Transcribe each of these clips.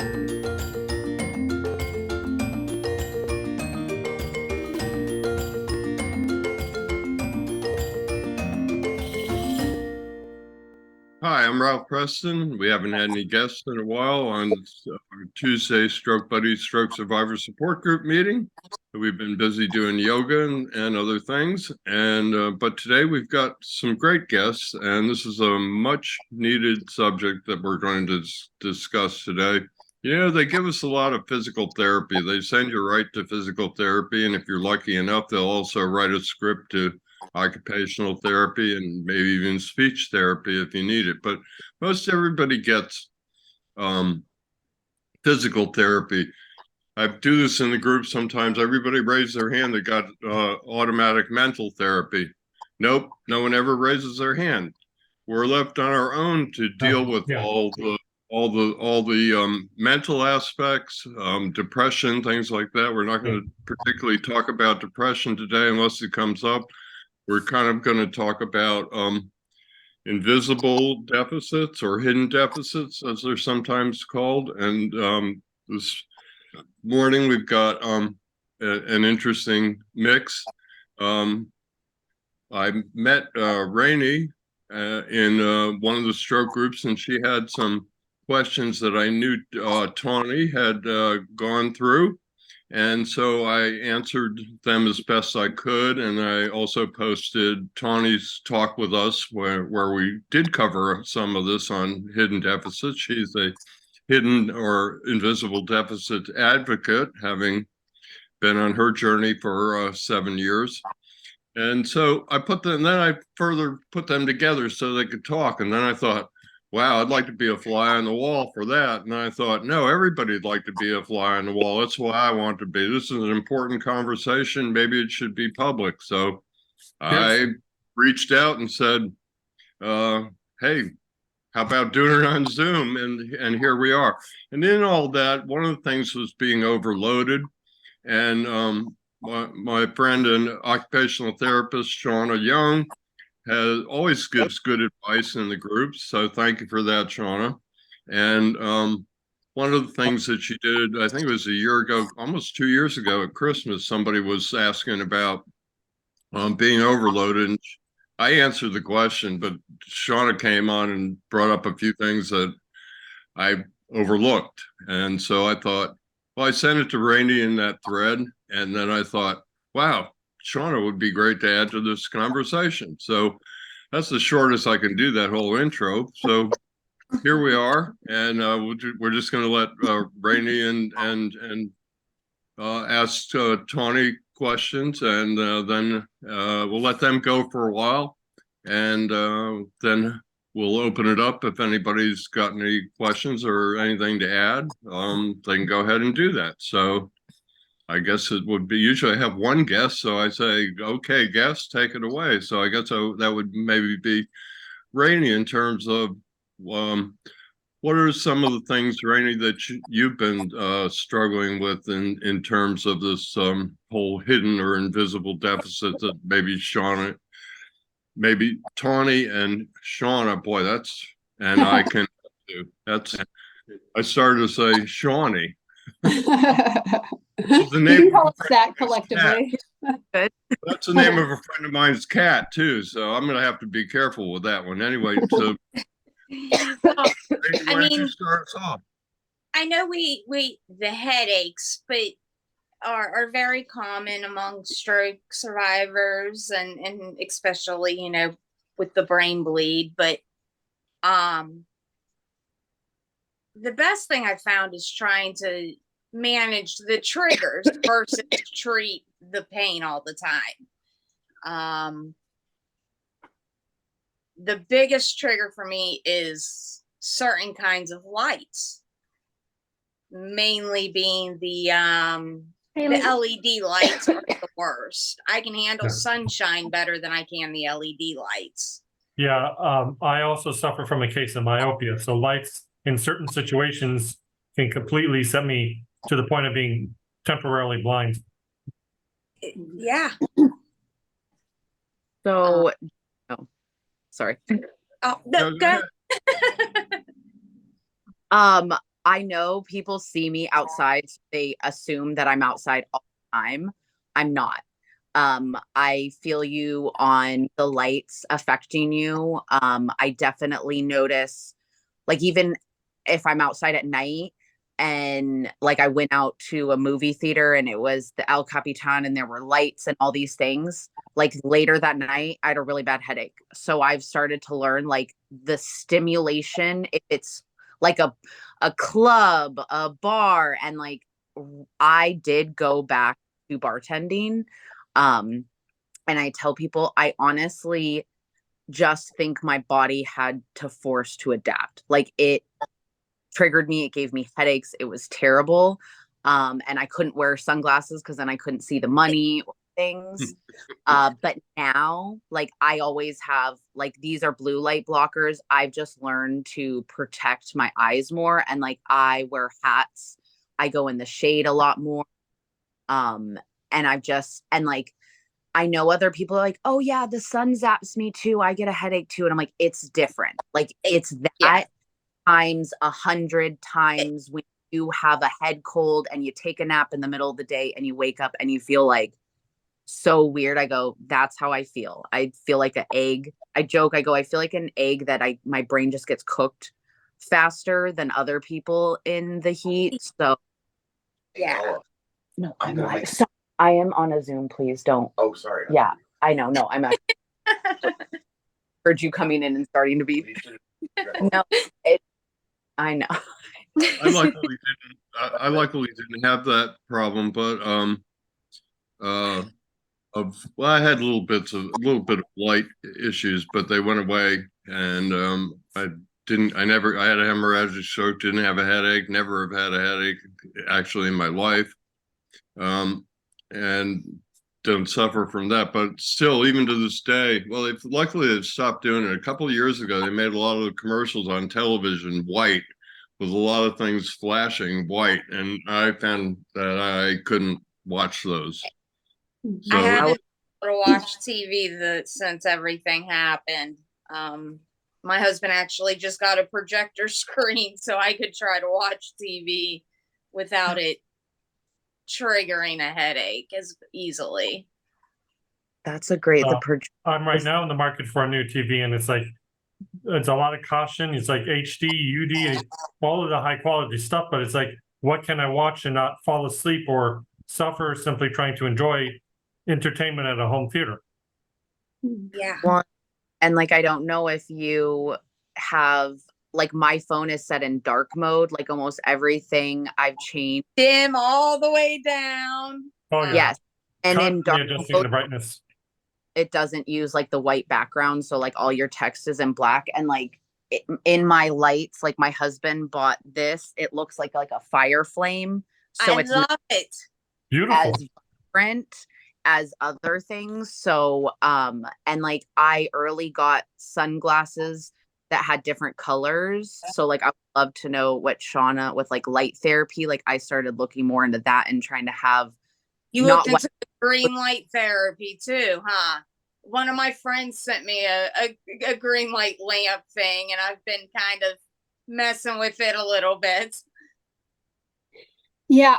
Hi, I'm Ralph Preston. We haven't had any guests in a while on Tuesday Stroke Buddies Stroke Survivor Support Group meeting. We've been busy doing yoga and other things, and but today we've got some great guests, and this is a much needed subject that we're going to discuss today. You know, they give us a lot of physical therapy. They send you right to physical therapy, and if you're lucky enough, they'll also write a script to occupational therapy and maybe even speech therapy if you need it. But most everybody gets physical therapy. I do this in the group sometimes. Everybody raises their hand that got automatic mental therapy. Nope, no one ever raises their hand. We're left on our own to deal with all the mental aspects, depression, things like that. We're not going to particularly talk about depression today unless it comes up. We're kind of going to talk about invisible deficits or hidden deficits, as they're sometimes called. And this morning we've got an interesting mix. I met Raini in one of the stroke groups, and she had some questions that I knew Tawnie had gone through. And so I answered them as best I could. And I also posted Tawnie's talk with us where we did cover some of this on hidden deficits. She's a hidden or invisible deficit advocate, having been on her journey for 7 years. And so I put them, and then I further put them together so they could talk. And then I thought, wow, I'd like to be a fly on the wall for that. And I thought, no, everybody'd like to be a fly on the wall. That's why I want to be. This is an important conversation. Maybe it should be public. So I reached out and said, hey, how about doing it on Zoom? And here we are. And in all that, one of the things was being overloaded. And my friend and occupational therapist, Shauna Young, always gives good advice in the groups. So thank you for that, Shauna. And one of the things that she did, I think it was a year ago, almost 2 years ago at Christmas, somebody was asking about being overloaded. And I answered the question, but Shauna came on and brought up a few things that I overlooked. And so I thought, well, I sent it to Raini in that thread. And then I thought, wow, Shauna would be great to add to this conversation. So that's the shortest I can do that whole intro. So here we are, and we're just going to let Raini and ask Tawnie questions, and then we'll let them go for a while, and then we'll open it up. If anybody's got any questions or anything to add, they can go ahead and do that. So I guess it would be, usually I have one guest, so I say, okay, guest, take it away. So I guess that would maybe be Raini in terms of what are some of the things, Raini, that you've been struggling with in terms of this whole hidden or invisible deficit that maybe Shauna, maybe Tawnie and Shauna, boy, that's, and I can do, that's, I started to say Shawnee. The name you can call us that collectively. That's the name of a friend of mine's cat too, so I'm going to have to be careful with that one. Anyway, so well, why don't you start us off? I know the headaches, but are very common among stroke survivors and especially, you know, with the brain bleed. But the best thing I found is trying to manage the triggers versus treat the pain all the time. The biggest trigger for me is certain kinds of lights, mainly being the LED lights are the worst. I can handle sunshine better than I can the LED lights. Yeah, I also suffer from a case of myopia, so lights in certain situations can completely set me to the point of being temporarily blind. Yeah. So, oh, sorry. Oh, no, go. I know people see me outside, so they assume that I'm outside all the time. I'm not. I feel you on the lights affecting you. I definitely notice, like, even if I'm outside at night and like I went out to a movie theater and it was the El Capitan and there were lights and all these things, like later that night, I had a really bad headache. So I've started to learn like the stimulation, if it's like a club, a bar, and like I did go back to bartending. Um, and I tell people I honestly just think my body had to force to adapt. Like it triggered me, it gave me headaches, it was terrible. And I couldn't wear sunglasses because then I couldn't see the money or things. But now, like I always have, like these are blue light blockers. I've just learned to protect my eyes more, and like I wear hats. I go in the shade a lot more. Um, and I've just and like I know other people are like, oh yeah, the sun zaps me too. I get a headache too. And I'm like, it's different. Like it's that Yeah. times 100 times when you have a head cold and you take a nap in the middle of the day and you wake up and you feel like so weird. I go, that's how I feel. I feel like an egg. I joke, I go, I feel like an egg that my brain just gets cooked faster than other people in the heat. So Yeah. no, I'm like, so I am on a Zoom. Please don't. Oh, sorry. Yeah, I know. No, I'm actually heard you coming in and starting to be. No, I know. I luckily didn't have that problem, but I had a little bit of light issues, but they went away, and I had a hemorrhagic stroke, didn't have a headache, never have had a headache actually in my life, and don't suffer from that. But still, even to this day, well, luckily they've stopped doing it. A couple of years ago, they made a lot of commercials on television white, with a lot of things flashing white, and I found that I couldn't watch those. I So haven't been able to watch TV since everything happened. My husband actually just got a projector screen so I could try to watch TV without it triggering a headache as easily. That's a great. I'm right now in the market for a new TV, and it's a lot of caution. It's like HD, UD, all of the high quality stuff, but it's like, what can I watch and not fall asleep or suffer simply trying to enjoy entertainment at a home theater? Yeah. Well, and like I don't know if you have, like my phone is set in dark mode, like almost everything I've changed. Dim all the way down. Oh yeah. Yes. And in Constantly dark adjusting mode, the brightness. it doesn't use like the white background, so like all your text is in black. And like in my lights, like my husband bought this, it looks like a fire flame, so I it's not love it. Beautiful. as different as other things. So and like I early got sunglasses that had different colors, so like I would love to know what Shauna with like light therapy, like I started looking more into that and trying to have You not looked into the green light therapy too, huh? One of my friends sent me a green light lamp thing, and I've been kind of messing with it a little bit. Yeah,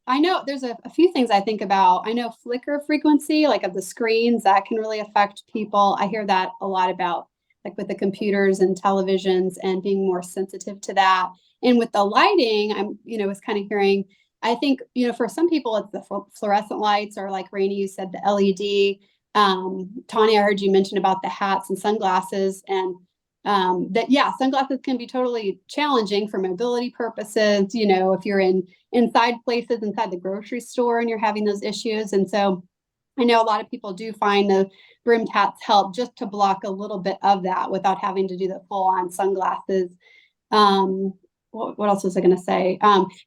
I know there's a few things I think about. I know flicker frequency, like of the screens, that can really affect people. I hear that a lot about like with the computers and televisions and being more sensitive to that. And with the lighting, was kind of hearing, I think, for some people it's the fluorescent lights, or like Rainey, you said, the LED. Tawnie, I heard you mention about the hats and sunglasses, and sunglasses can be totally challenging for mobility purposes. If you're inside places, inside the grocery store, and you're having those issues. And so I know a lot of people do find the brimmed hats help just to block a little bit of that without having to do the full on sunglasses. What else was I going to say?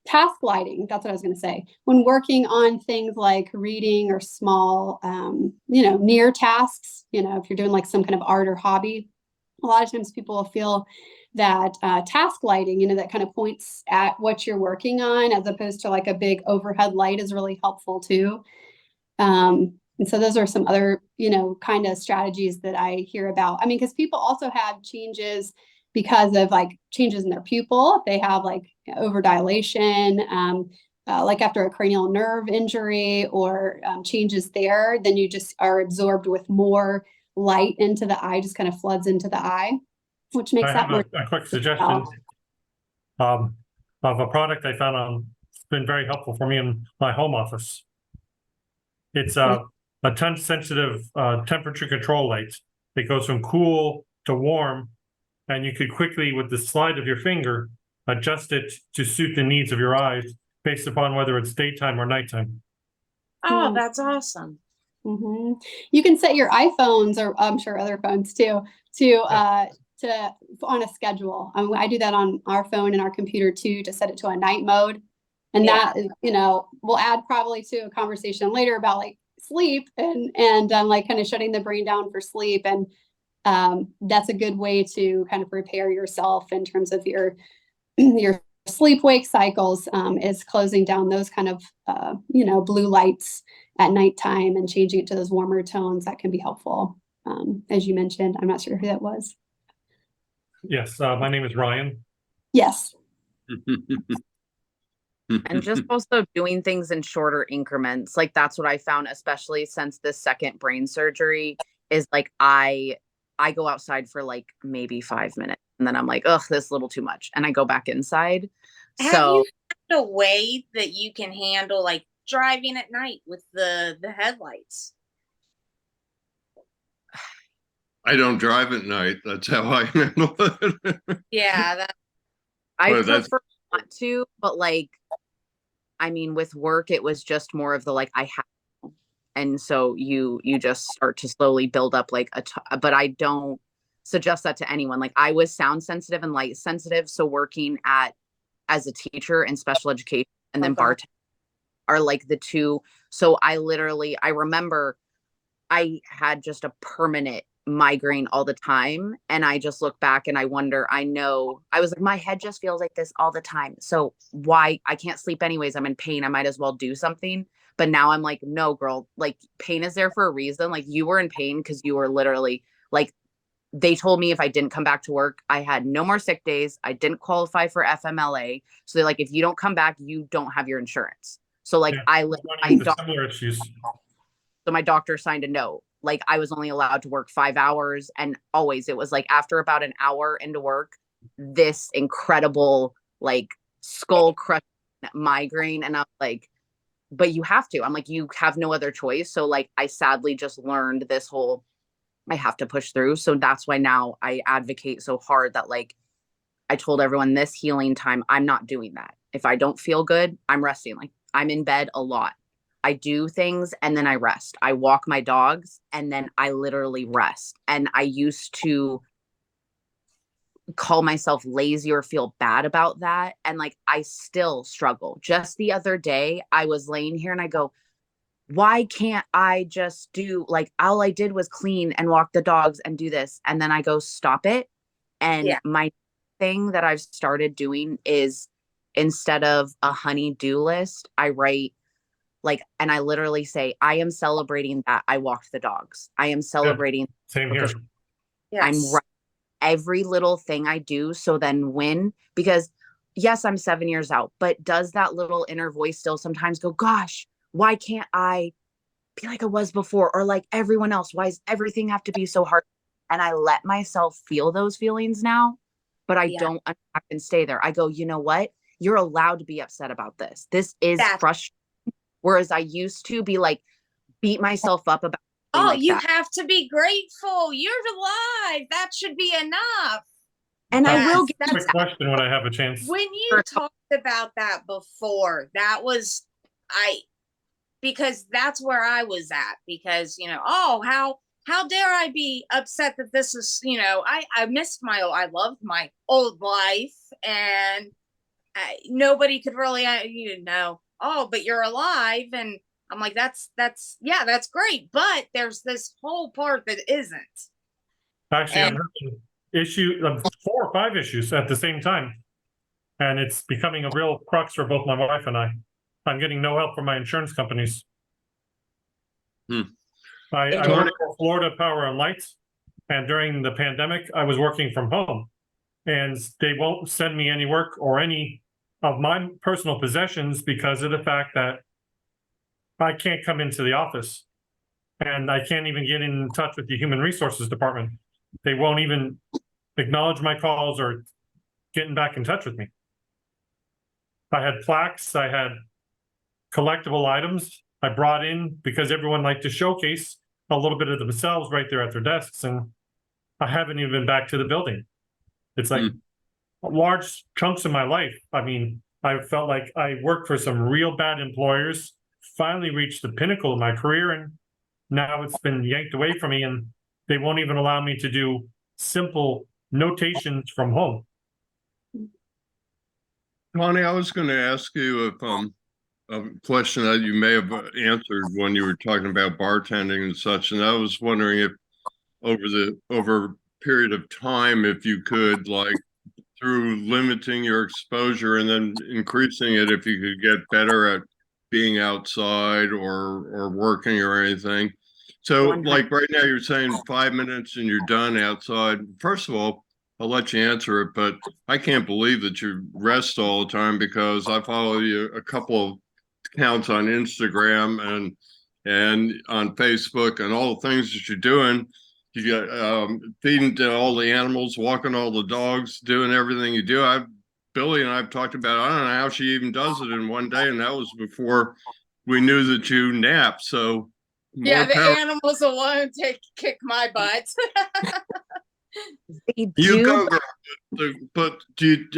Task lighting. That's what I was going to say. When working on things like reading or small, near tasks, if you're doing like some kind of art or hobby, a lot of times people will feel that task lighting, that kind of points at what you're working on, as opposed to like a big overhead light, is really helpful too. And so those are some other, kind of strategies that I hear about. I mean, because people also have changes because of like changes in their pupil. If they have like overdilation, like after a cranial nerve injury or changes there, then you just are absorbed with more light into the eye, just kind of floods into the eye, which makes I that have more. a quick suggestion of a product I found on. It's been very helpful for me in my home office. It's a touch sensitive temperature control light. It goes from cool to warm, and you could quickly, with the slide of your finger, adjust it to suit the needs of your eyes based upon whether it's daytime or nighttime. Oh, that's awesome. Mm-hmm. You can set your iPhones, or I'm sure other phones too, to on a schedule. I do that on our phone and our computer too, to set it to a night mode. And Yeah. that is, we'll add probably to a conversation later about like sleep and like kind of shutting the brain down for sleep. And that's a good way to kind of prepare yourself in terms of your sleep wake cycles, is closing down those kind of blue lights at nighttime and changing it to those warmer tones. That can be helpful. As you mentioned, I'm not sure who that was. Yes, my name is Ryan. Yes. And just also doing things in shorter increments. Like that's what I found, especially since this second brain surgery, is like I go outside for like maybe 5 minutes and then I'm like, ugh, this is a little too much. And I go back inside. Have So you found a way that you can handle like driving at night with the headlights? I don't drive at night. That's how I handle it. Yeah, that I Well, that's- prefer not to, but like, I mean, with work, it was just more of the like, I have to. And so you just start to slowly build up like but I don't suggest that to anyone. Like I was sound sensitive and light sensitive. So working as a teacher in special education and then Okay. bartending are like the two. So I remember I had just a permanent migraine all the time. And I just look back and I wonder, I was like, my head just feels like this all the time. So why? I can't sleep anyways. I'm in pain. I might as well do something. But now I'm like, no, girl, like pain is there for a reason. Like you were in pain because you were literally like, they told me if I didn't come back to work, I had no more sick days. I didn't qualify for FMLA. So they're like, if you don't come back, you don't have your insurance. So like Similar issues. So my doctor signed a note. Like I was only allowed to work 5 hours. And always it was like after about an hour into work, this incredible like skull crushing migraine. And I'm like, but you have to. I'm like, you have no other choice. So like I sadly just learned this whole I have to push through. So that's why now I advocate so hard that like I told everyone this healing time, I'm not doing that. If I don't feel good, I'm resting. Like I'm in bed a lot. I do things and then I rest. I walk my dogs and then I literally rest. And I used to call myself lazy or feel bad about that. And like I still struggle. Just the other day, I was laying here and I go, why can't I just do like all I did was clean and walk the dogs and do this? And then I go, stop it. And my thing that I've started doing is instead of a honey-do list, I write like, and I literally say, I am celebrating that I walked the dogs. I am celebrating. Same here. yes. I'm right. Every little thing I do. So then because yes, I'm 7 years out, but does that little inner voice still sometimes go, gosh, why can't I be like I was before? Or like everyone else, why does everything have to be so hard? And I let myself feel those feelings now, but I don't unpack and stay there. I go, you know what? You're allowed to be upset about this. This is frustrating. Whereas I used to be like, beat myself up about. Oh, like you that. have to be grateful. You're alive. That should be enough. And I will get quick question when I have a chance. When you talked about that before, that was because that's where I was at, because, oh, how dare I be upset that this is, I missed I loved my old life and nobody could really, oh, but you're alive. And I'm like, that's great. But there's this whole part that isn't. Actually, I'm having 4 or 5 issues at the same time. And it's becoming a real crux for both my wife and I. I'm getting no help from my insurance companies. I work for Florida Power and Light, and during the pandemic, I was working from home. and they won't send me any work or any of my personal possessions because of the fact that I can't come into the office and I can't even get in touch with the human resources department. They won't even acknowledge my calls or getting back in touch with me. I had plaques, I had collectible items I brought in because everyone liked to showcase a little bit of themselves right there at their desks, and I haven't even been back to the building. It's like large chunks of my life. I mean, I felt like I worked for some real bad employers, finally reached the pinnacle of my career, and now it's been yanked away from me, and they won't even allow me to do simple notations from home. Tawnie, I was going to ask you if a question that you may have answered when you were talking about bartending and such, and I was wondering if over a period of time, if you could, like, through limiting your exposure and then increasing it, if you could get better at being outside or working or anything. So 100. like right now you're saying 5 minutes and you're done outside. First of all, I'll let you answer it, but I can't believe that you rest all the time, because I follow you a couple of accounts on Instagram and on Facebook, and all the things that you're doing. You got feeding to all the animals, walking all the dogs, doing everything you do. Billy and I've talked about, I don't know how she even does it in one day, and that was before we knew that you nap. So Yeah, the power. animals alone kick my butt. They You do. go, girl. But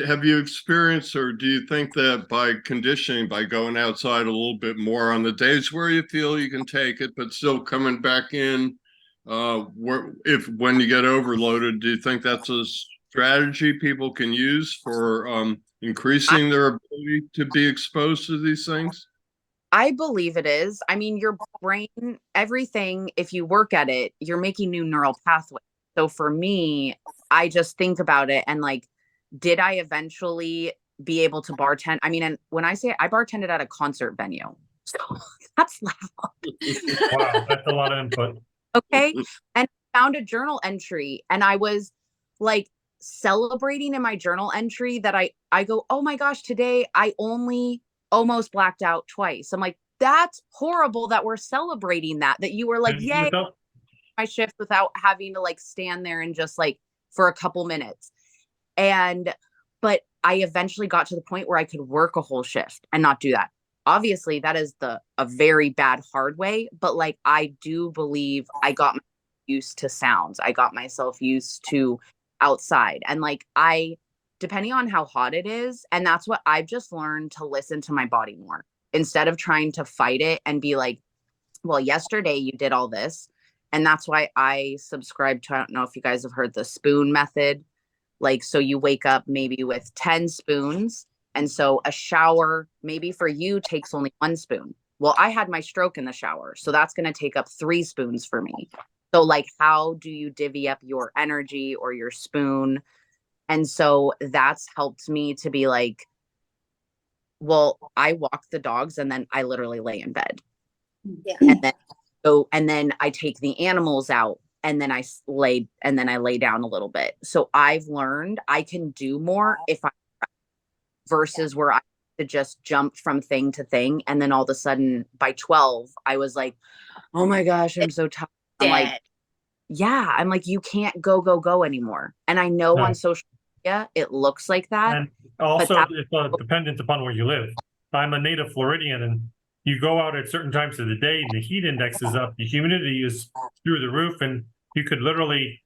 have you experienced, or do you think that by conditioning, by going outside a little bit more on the days where you feel you can take it, but still coming back in, when you get overloaded, do you think that's a strategy people can use for increasing their ability to be exposed to these things? I believe it is. I mean, your brain, everything, if you work at it, you're making new neural pathways. So for me, I just think about it and like, did I eventually be able to bartend? I mean, and when I say I bartended at a concert venue, so that's loud. Wow, that's a lot of input. Okay. And I found a journal entry and I was like celebrating in my journal entry that I go, oh my gosh, today I only almost blacked out twice. I'm like, that's horrible that we're celebrating that you were like, And yay, without- my shift without having to like stand there and just like for a couple minutes. But I eventually got to the point where I could work a whole shift and not do that. Obviously, that is a very bad hard way, but like I do believe I got myself used to sounds. I got myself used to outside. And like depending on how hot it is, and that's what I've just learned, to listen to my body more instead of trying to fight it and be like, well, yesterday you did all this. And that's why I subscribe to, I don't know if you guys have heard the spoon method. Like, so you wake up maybe with 10 spoons. And so a shower, maybe for you, takes only 1 spoon. Well, I had my stroke in the shower, so that's going to take up 3 spoons for me. So like, how do you divvy up your energy or your spoon? And so that's helped me to be like, well, I walk the dogs and then I literally lay in bed. Yeah. And then I take the animals out and then I lay down a little bit. So I've learned I can do more if I, versus where I to just jump from thing to thing. And then all of a sudden by 12, I was like, oh my gosh, I'm so tired. I'm like, yeah, I'm like, you can't go anymore. And I know on social media, it looks like that. And also, it's dependent upon where you live. I'm a native Floridian, and you go out at certain times of the day, and the heat index is up, the humidity is through the roof, and you could literally,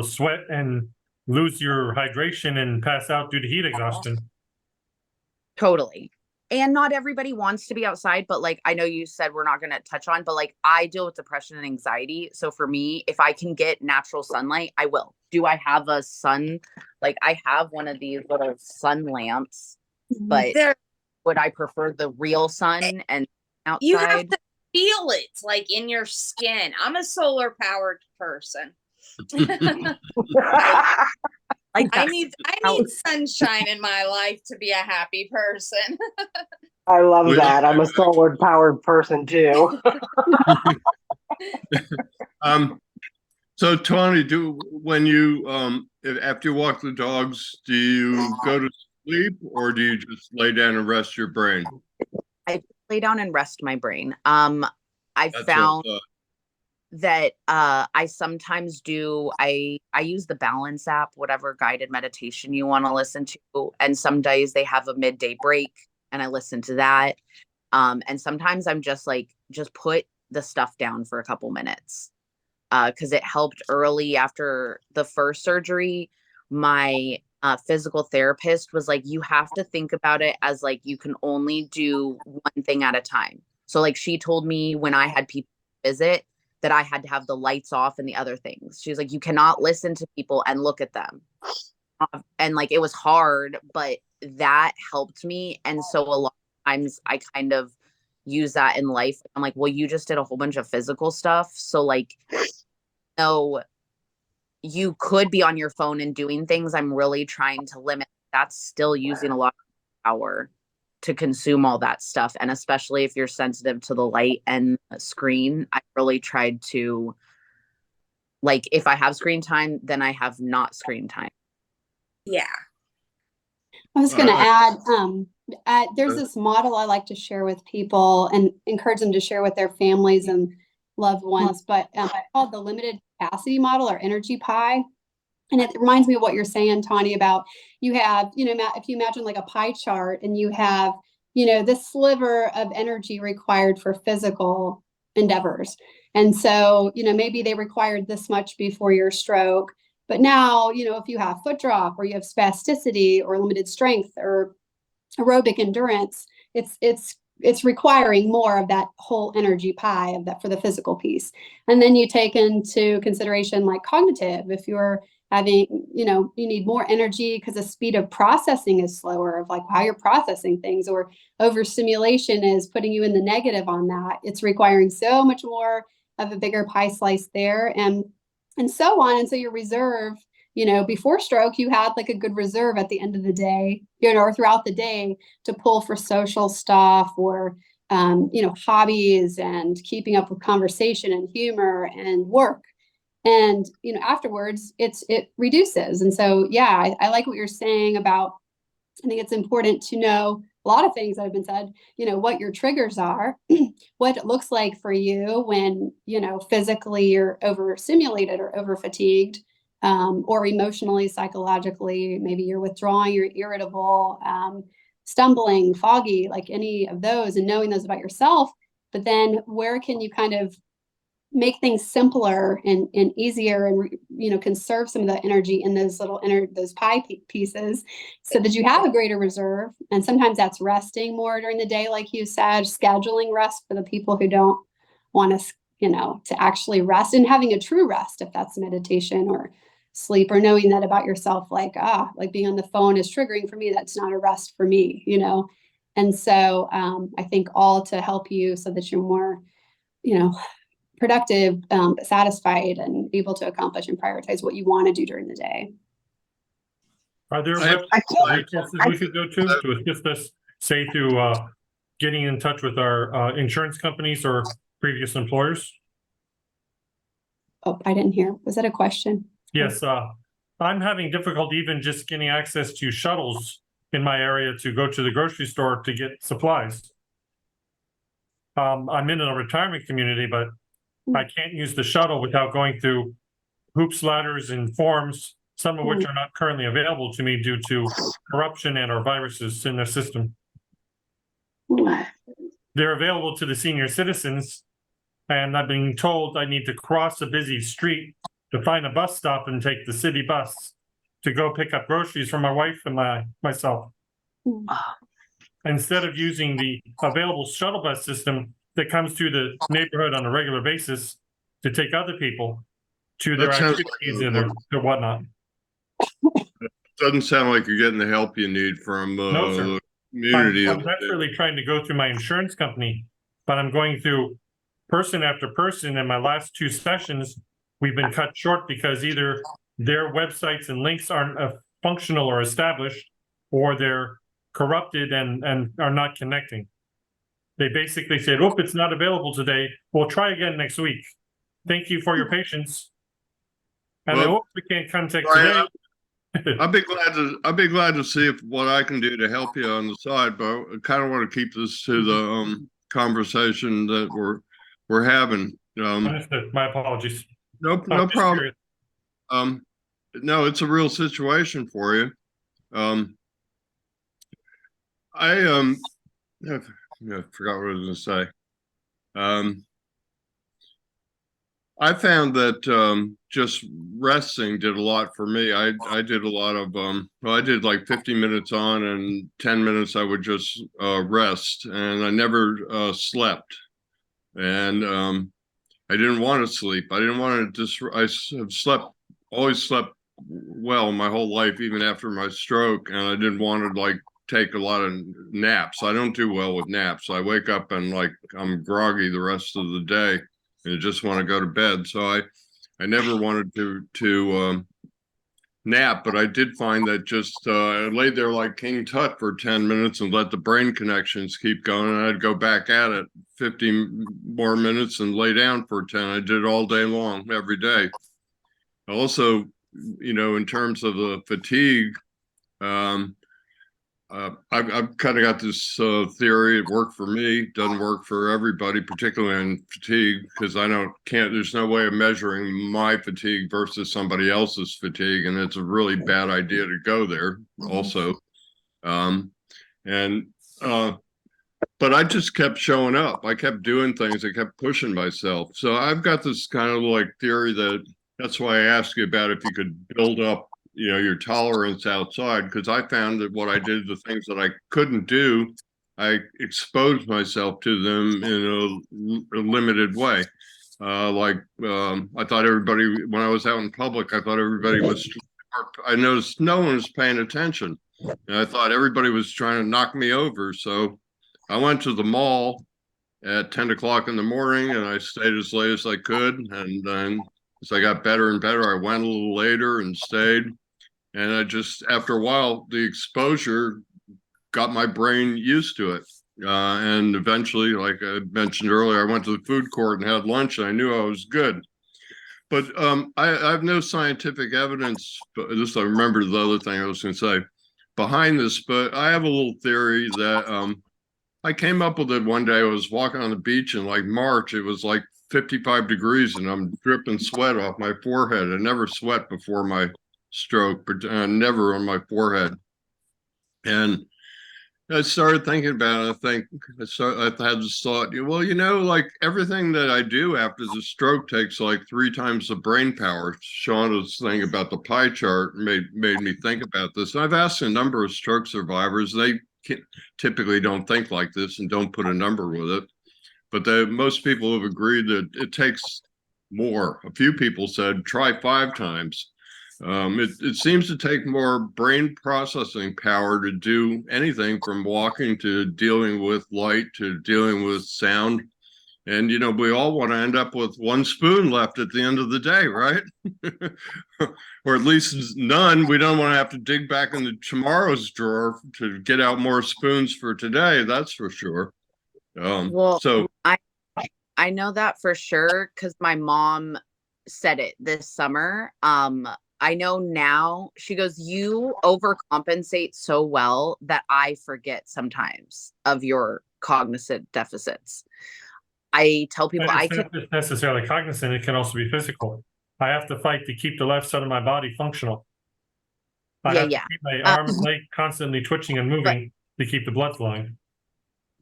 sweat and lose your hydration and pass out due to heat exhaustion. Totally. And not everybody wants to be outside, but like, I know you said we're not going to touch on, but like, I deal with depression and anxiety. So for me, if I can get natural sunlight, I will. Do I have a sun? Like, I have one of these little sun lamps, but would I prefer the real sun and outside? You have to feel it like in your skin. I'm a solar powered person. Like I need sunshine in my life to be a happy person. I love that. I'm a solar powered person too. So Tawnie, when you after you walk the dogs, do you go to sleep or do you just lay down and rest your brain? I lay down and rest my brain. I That's found what, that I sometimes do. I use the Balance app, whatever guided meditation you want to listen to, and some days they have a midday break, and I listen to that. And sometimes I'm just like, just put the stuff down for a couple minutes, because it helped early after the first surgery. My physical therapist was like, you have to think about it as like you can only do one thing at a time. So like she told me when I had people visit that I had to have the lights off and the other things. She was like, you cannot listen to people and look at them. And like it was hard, but that helped me. And so a lot of times I kind of use that in life. I'm like, well, you just did a whole bunch of physical stuff. So like, no, you could be on your phone and doing things. I'm really trying to limit. That's still using a lot of power to consume all that stuff. And especially if you're sensitive to the light and the screen, I really tried to, like, if I have screen time, then I have not screen time. Yeah. I was going to Alright. add, there's this model I like to share with people and encourage them to share with their families and loved ones, but it's called the limited capacity model or energy pie. And it reminds me of what you're saying, Tawnie, about you have, if you imagine like a pie chart and you have, this sliver of energy required for physical endeavors. And so, maybe they required this much before your stroke. But now, if you have foot drop or you have spasticity or limited strength or aerobic endurance, it's requiring more of that whole energy pie of that for the physical piece. And then you take into consideration like cognitive, if you're having, you need more energy because the speed of processing is slower of like how you're processing things, or overstimulation is putting you in the negative on that. It's requiring so much more of a bigger pie slice there, and so on. And so your reserve, before stroke, you had like a good reserve at the end of the day, or throughout the day to pull for social stuff or, hobbies and keeping up with conversation and humor and work. And, afterwards it reduces. And so, yeah, I like what you're saying about, I think it's important to know a lot of things that have been said, what your triggers are, what it looks like for you when, physically you're overstimulated or over fatigued, or emotionally, psychologically, maybe you're withdrawing, you're irritable, stumbling, foggy, like any of those, and knowing those about yourself. But then where can you kind of make things simpler and easier and conserve some of the energy in those those pie pieces so that you have a greater reserve. And sometimes that's resting more during the day, like you said, scheduling rest for the people who don't want to to actually rest, and having a true rest, if that's meditation or sleep, or knowing that about yourself, like being on the phone is triggering for me, that's not a rest for me. And so I think all to help you so that you're more productive, satisfied, and able to accomplish and prioritize what you want to do during the day. Are there I- resources we could go to assist us, say through getting in touch with our insurance companies or previous employers? Oh, I didn't hear. Was that a question? Yes, I'm having difficulty even just getting access to shuttles in my area to go to the grocery store to get supplies. I'm in a retirement community, but I can't use the shuttle without going through hoops, ladders, and forms, some of which are not currently available to me due to corruption and or viruses in their system. They're available to the senior citizens, and I've been told I need to cross a busy street to find a bus stop and take the city bus to go pick up groceries for my wife and myself. Instead of using the available shuttle bus system that comes through the neighborhood on a regular basis to take other people to their That sounds activities like and their whatnot. Doesn't sound like you're getting the help you need from No, sir. the community. I'm desperately trying to go through my insurance company, but I'm going through person after person. In my last 2 sessions, we've been cut short because either their websites and links aren't functional or established, or they're corrupted and are not connecting. They basically said, oh, it's not available today. We'll try again next week. Thank you for your patience. And Well, I hope we can't contact Brian, today. I'd be glad to see if what I can do to help you on the side, but I kind of want to keep this to the conversation that we're having. Understood. My apologies. No I'm just problem. curious. No, it's a real situation for you. I forgot what I was going to say. I found that just resting did a lot for me. I did a lot of well, I did like 50 minutes on and 10 minutes I would just rest, and I never slept. And I didn't want to sleep. I didn't want to just I have slept always slept well my whole life, even after my stroke, and I didn't want to like take a lot of naps. I don't do well with naps. I wake up and like I'm groggy the rest of the day and I just want to go to bed. So I never wanted to nap, but I did find that just I laid there like King Tut for 10 minutes and let the brain connections keep going, and I'd go back at it 50 more minutes and lay down for 10. I did it all day long, every day. Also, in terms of the fatigue, I've kind of got this theory. It worked for me, doesn't work for everybody, particularly in fatigue, because there's no way of measuring my fatigue versus somebody else's fatigue, and it's a really bad idea to go there also. But I just kept showing up. I kept doing things. I kept pushing myself. So I've got this kind of like theory that's why I asked you about if you could build up your tolerance outside, because I found that what I did, the things that I couldn't do, I exposed myself to them in a limited way. I thought everybody, when I was out in public, I thought everybody was, I noticed no one was paying attention. And I thought everybody was trying to knock me over. So I went to the mall at 10 o'clock in the morning and I stayed as late as I could. And then as I got better and better, I went a little later and stayed. And I just, after a while, the exposure got my brain used to it. And eventually, like I mentioned earlier, I went to the food court and had lunch and I knew I was good. But I have no scientific evidence, but just I remember the other thing I was going to say behind this, but I have a little theory that I came up with it one day. I was walking on the beach in like March. It was like 55 degrees and I'm dripping sweat off my forehead. I never sweat before my stroke, but never on my forehead. And I started thinking about it. I had this thought, well, like everything that I do after the stroke takes like 3 times the brain power. Shauna's thing about the pie chart made me think about this. I've asked a number of stroke survivors. They typically don't think like this and don't put a number with it. But most people have agreed that it takes more. A few people said try 5 times. It seems to take more brain processing power to do anything from walking to dealing with light to dealing with sound. And, we all want to end up with 1 spoon left at the end of the day, right? Or at least none. We don't want to have to dig back into tomorrow's drawer to get out more spoons for today. That's for sure. So I know that for sure because my mom said it this summer. I know now, she goes, you overcompensate so well that I forget sometimes of your cognizant deficits. I tell people It's not just necessarily cognizant, it can also be physical. I have to fight to keep the left side of my body functional. I have to keep my arm and leg constantly twitching and moving to keep the blood flowing.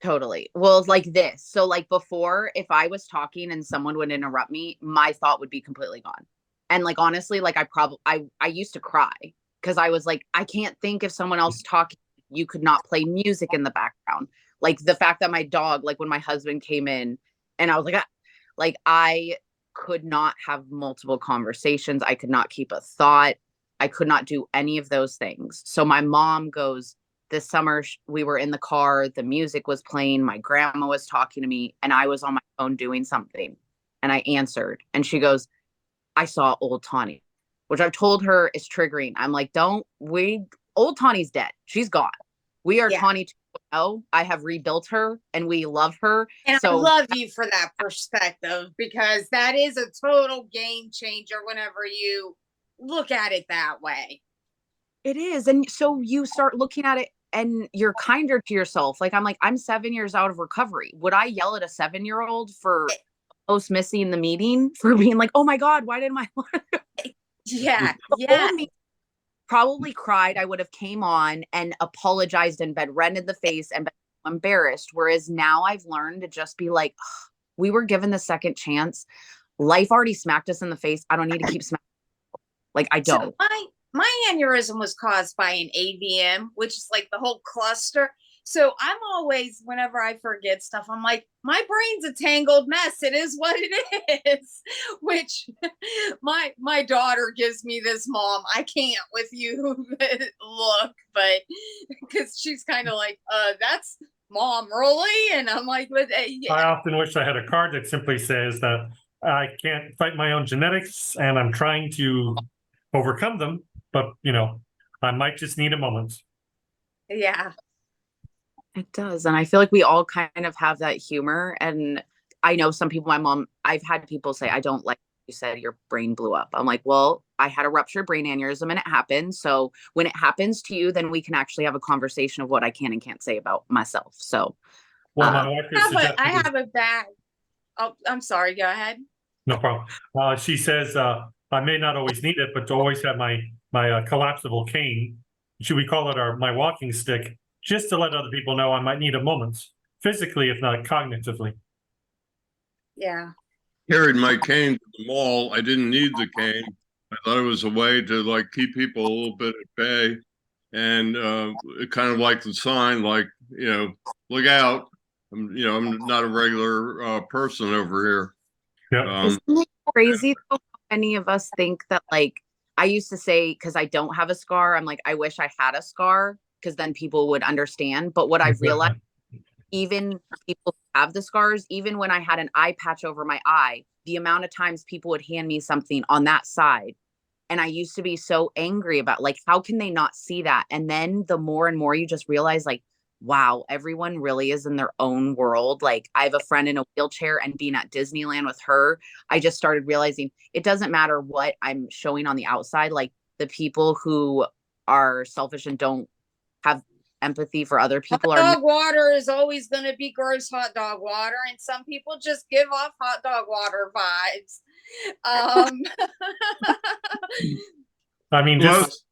Totally. Well, like this. So like before, if I was talking and someone would interrupt me, my thought would be completely gone. And like, honestly, like I used to cry because I was like, I can't think if someone else talking, you could not play music in the background. Like the fact that my dog, like when my husband came in and I was like, I could not have multiple conversations. I could not keep a thought. I could not do any of those things. So my mom goes, this summer we were in the car, the music was playing, my grandma was talking to me, and I was on my phone doing something. And I answered, and she goes, I saw old Tawnie, which I've told her is triggering. I'm like, old Tawnie's dead. She's gone. We are Tawnie 2.0. I have rebuilt her and we love her. And I love you for that perspective because that is a total game changer whenever you look at it that way. It is. And so you start looking at it and you're kinder to yourself. Like, I'm 7 years out of recovery. Would I yell at a 7-year-old for almost missing the meeting, for being like, oh my God, why didn't my Yeah, the yeah. old me probably cried. I would have came on and apologized and been red in the face and been embarrassed. Whereas now I've learned to just be like, we were given the second chance. Life already smacked us in the face. I don't need to keep smacking. Like, I don't. So my aneurysm was caused by an AVM, which is like the whole cluster. So I'm always, whenever I forget stuff, I'm like, my brain's a tangled mess. It is what it is. Which my daughter gives me this, Mom, I can't with you look, but because she's kind of like, that's Mom, really? And I'm like, but yeah. I often wish I had a card that simply says that I can't fight my own genetics and I'm trying to overcome them, but I might just need a moment. Yeah. It does. And I feel like we all kind of have that humor. And I know some people, I've had people say, I don't like you said your brain blew up. I'm like, well, I had a ruptured brain aneurysm and it happened. So when it happens to you, then we can actually have a conversation of what I can and can't say about myself. So, well, my wife is I have a bag. Oh, I'm sorry. Go ahead. No problem. She says, I may not always need it, but to always have my collapsible cane, should we call it my walking stick, just to let other people know I might need a moment, physically, if not cognitively. Yeah. Carried my cane to the mall. I didn't need the cane. I thought it was a way to like keep people a little bit at bay, and kind of like the sign, like look out. I'm not a regular person over here. Yeah. Isn't it crazy though, how many of us think that, like, I used to say, because I don't have a scar, I'm like, I wish I had a scar, because then people would understand. But what I've realized, even people who have the scars, even when I had an eye patch over my eye, the amount of times people would hand me something on that side. And I used to be so angry about, like, how can they not see that? And then the more and more you just realize, like, wow, everyone really is in their own world. Like, I have a friend in a wheelchair, and being at Disneyland with her, I just started realizing it doesn't matter what I'm showing on the outside. Like, the people who are selfish and don't have empathy for other people Hot dog water is always going to be gross hot dog water, and some people just give off hot dog water vibes. I mean, just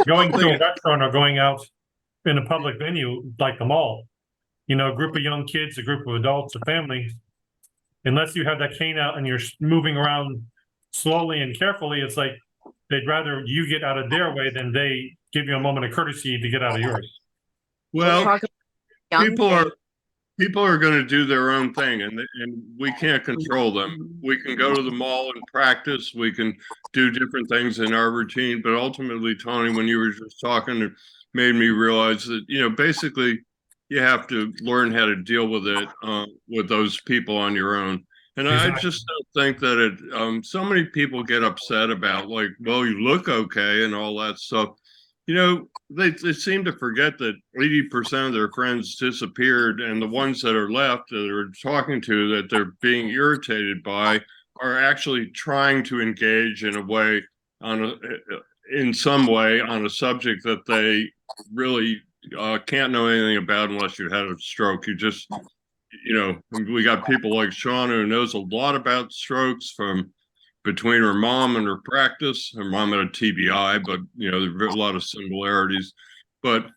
going to a restaurant or going out in a public venue like the mall, a group of young kids, a group of adults, a family, unless you have that cane out and you're moving around slowly and carefully, it's like they'd rather you get out of their way than they give you a moment of courtesy to get out of yours. Well, people are going to do their own thing, and we can't control them. We can go to the mall and practice. We can do different things in our routine, but ultimately, Tawnie, when you were just talking, it made me realize that basically, you have to learn how to deal with it with those people on your own. And I just don't think that so many people get upset about, like, well, you look okay and all that stuff. They seem to forget that 80% of their friends disappeared, and the ones that are left that are talking to, that they're being irritated by, are actually trying to engage in a way in some way on a subject that they really can't know anything about unless you had a stroke. We got people like Shauna, who knows a lot about strokes from between her mom and her practice. Her mom had a TBI, but there's a lot of similarities. But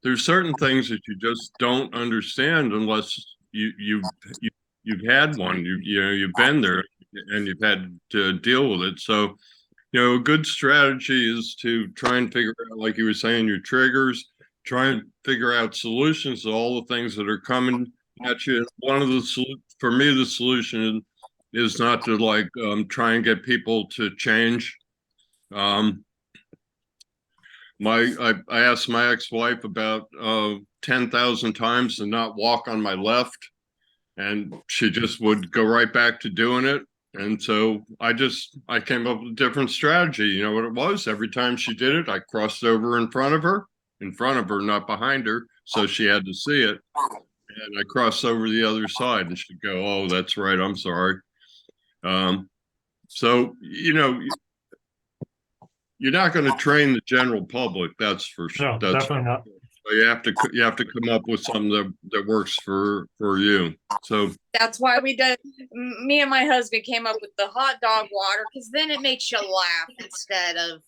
there's certain things that you just don't understand unless you've had one. You've been there and you've had to deal with it. So a good strategy is to try and figure out, like you were saying, your triggers. Try and figure out solutions to all the things that are coming at you. For me, the solution is not to try and get people to change. I asked my ex-wife about 10,000 times to not walk on my left, and she just would go right back to doing it. And so I came up with a different strategy. You know what it was? Every time she did it, I crossed over in front of her, not behind her. So she had to see it. And I crossed over the other side, and she'd go, "Oh, that's right. I'm sorry." So, you're not going to train the general public. That's for No, sure. That's definitely not. so you have to come up with something that works for you. So That's why me and my husband came up with the hot dog water, because then it makes you laugh instead of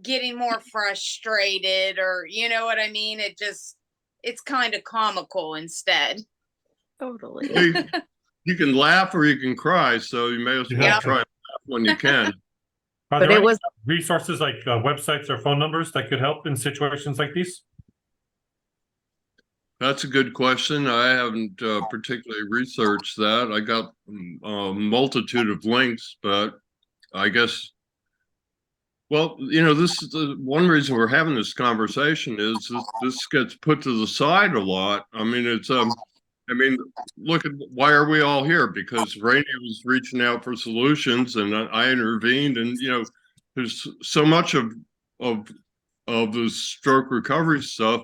getting more frustrated, or you know what I mean? It's kind of comical instead. Totally. you can laugh or you can cry. So you may as well Yeah. try and laugh when you can. Are But there it any was resources like websites or phone numbers that could help in situations like these? That's a good question. I haven't particularly researched that. I got a multitude of links, but I guess, well, this is the one reason we're having this conversation is this gets put to the side a lot. I mean, look at why are we all here? Because Rainey was reaching out for solutions, and I intervened, and there's so much of the stroke recovery stuff.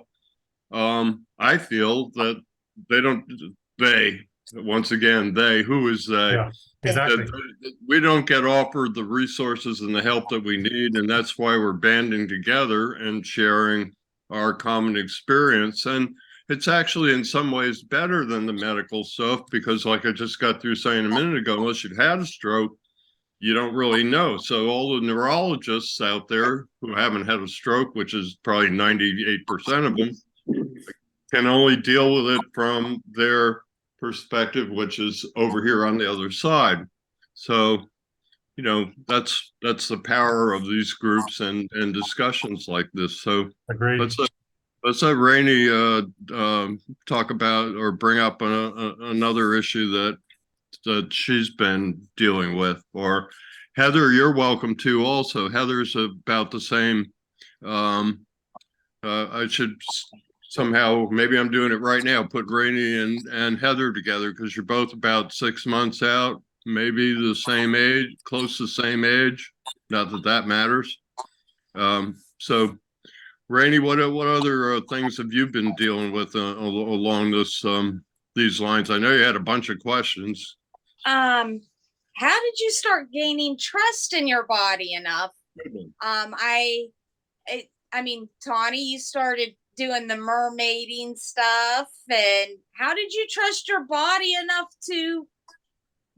I feel that once again, who is they? Yeah, exactly. We don't get offered the resources and the help that we need. And that's why we're banding together and sharing our common experience. And it's actually in some ways better than the medical stuff, because like I just got through saying a minute ago, unless you've had a stroke, you don't really know. So all the neurologists out there who haven't had a stroke, which is probably 98% of them, can only deal with it from their perspective, which is over here on the other side. So, that's the power of these groups and discussions like this. So Agreed. let's let Rainey talk about or bring up another issue that she's been dealing with. Or Heather, you're welcome to also. Heather's about the same. I should somehow, maybe I'm doing it right now, put Rainey and Heather together, because you're both about 6 months out, maybe the same age, close to the same age. Not that that matters. So Rainey, what other things have you been dealing with along these lines? I know you had a bunch of questions. How did you start gaining trust in your body enough? I mean, Tawnie, you started doing the mermaiding stuff, and how did you trust your body enough to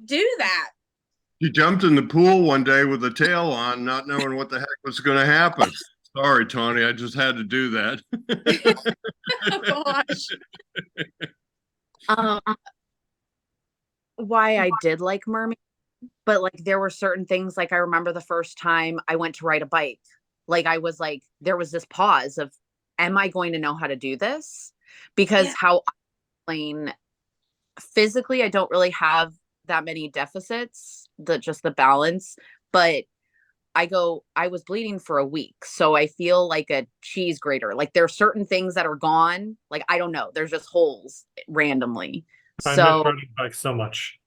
do that? You jumped in the pool one day with the tail on, not knowing what the heck was going to happen. Sorry, Tawnie, I just had to do that. Oh, gosh. Why I did like mermaid, but like there were certain things, like I remember the first time I went to ride a bike, like I was like, there was this pause of, am I going to know how to do this? Because how I explain, physically, I don't really have that many deficits, just the balance, but I was bleeding for a week. So I feel like a cheese grater. Like there are certain things that are gone. Like, I don't know. There's just holes randomly. I So miss riding bikes so much.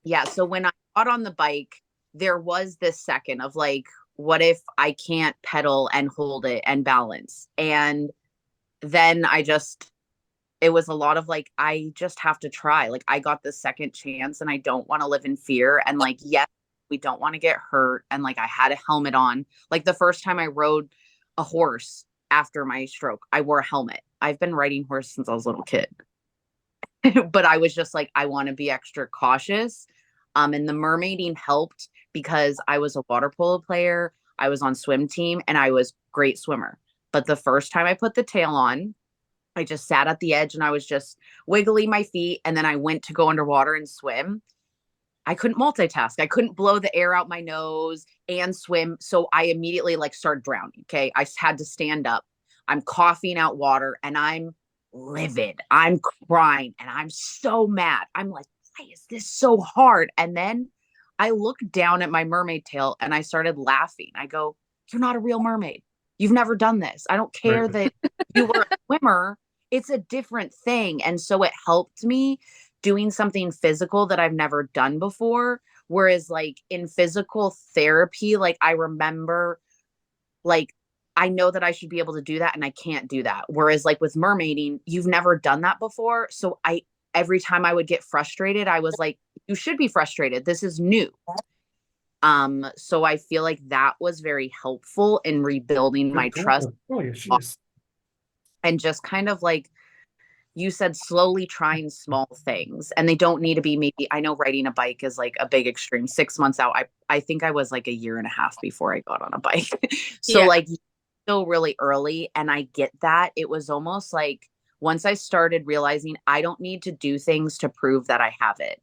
yeah. So when I got on the bike, there was this second of like, what if I can't pedal and hold it and balance? And then it was a lot of like, I just have to try. Like I got the second chance and I don't want to live in fear. And like, yes, we don't want to get hurt. And like, I had a helmet on. Like the first time I rode a horse after my stroke, I wore a helmet. I've been riding horse since I was a little kid. But I was just like, I want to be extra cautious. And the mermaiding helped because I was a water polo player. I was on swim team and I was great swimmer. But the first time I put the tail on, I just sat at the edge and I was just wiggling my feet. And then I went to go underwater and swim. I couldn't multitask. I couldn't blow the air out my nose and swim. So I immediately like started drowning. Okay. I had to stand up. I'm coughing out water and I'm livid. I'm crying and I'm so mad. I'm like, why is this so hard? And then I looked down at my mermaid tail and I started laughing. I go, you're not a real mermaid. You've never done this. I don't care that you were a swimmer. It's a different thing. And so it helped me doing something physical that I've never done before. Whereas like in physical therapy, like I remember, like, I know that I should be able to do that and I can't do that. Whereas like with mermaiding, you've never done that before. So every time I would get frustrated, I was like, you should be frustrated. This is new. So I feel like that was very helpful in rebuilding my trust Oh, yeah, she is. and just kind of like you said, slowly trying small things. And they don't need to be maybe, I know riding a bike is like a big extreme. 6 months out, I think I was like a year and a half before I got on a bike. So Yeah. like still really early. And I get that. It was almost like once I started realizing I don't need to do things to prove that I have it.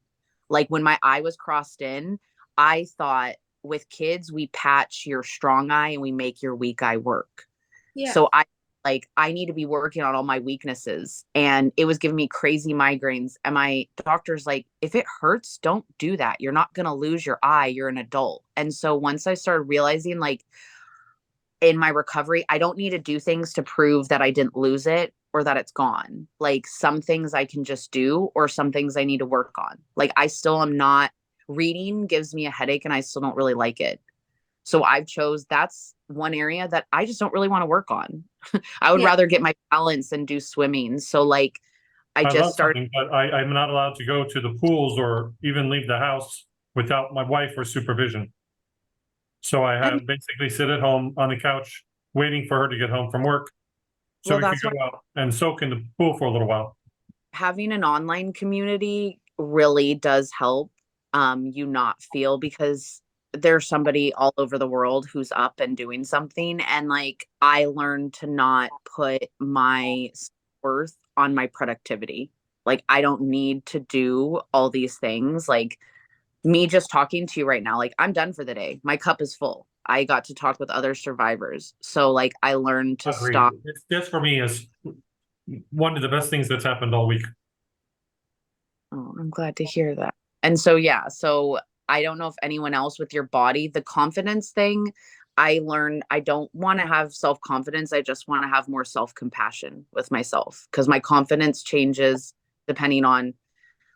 Like when my eye was crossed in, I thought with kids, we patch your strong eye and we make your weak eye work. Yeah. So I need to be working on all my weaknesses. And it was giving me crazy migraines. And my doctor's like, if it hurts, don't do that. You're not going to lose your eye. You're an adult. And so once I started realizing like in my recovery, I don't need to do things to prove that I didn't lose it or that it's gone. Like some things I can just do, or some things I need to work on. Like I still am not reading gives me a headache and I still don't really like it. So I've chose that's one area that I just don't really want to work on. I would Yeah. rather get my balance and do swimming. So like I I just love started swimming, but I'm not allowed to go to the pools or even leave the house without my wife or supervision. So I have basically sit at home on the couch waiting for her to get home from work so Well, we can that's go out and soak in the pool for a little while. having an online community really does help you not feel, because there's somebody all over the world who's up and doing something, and like I learned to not put my worth on my productivity. Like I don't need to do all these things. Like me just talking to you right now, like I'm done for the day. My cup is full. I got to talk with other survivors. So like I learned to Agreed. stop. This for me is one of the best things that's happened all week. Oh, I'm glad to hear that. And so, yeah, so I don't know if anyone else with your body, the confidence thing, I learned I don't want to have self confidence. I just want to have more self compassion with myself, because my confidence changes depending on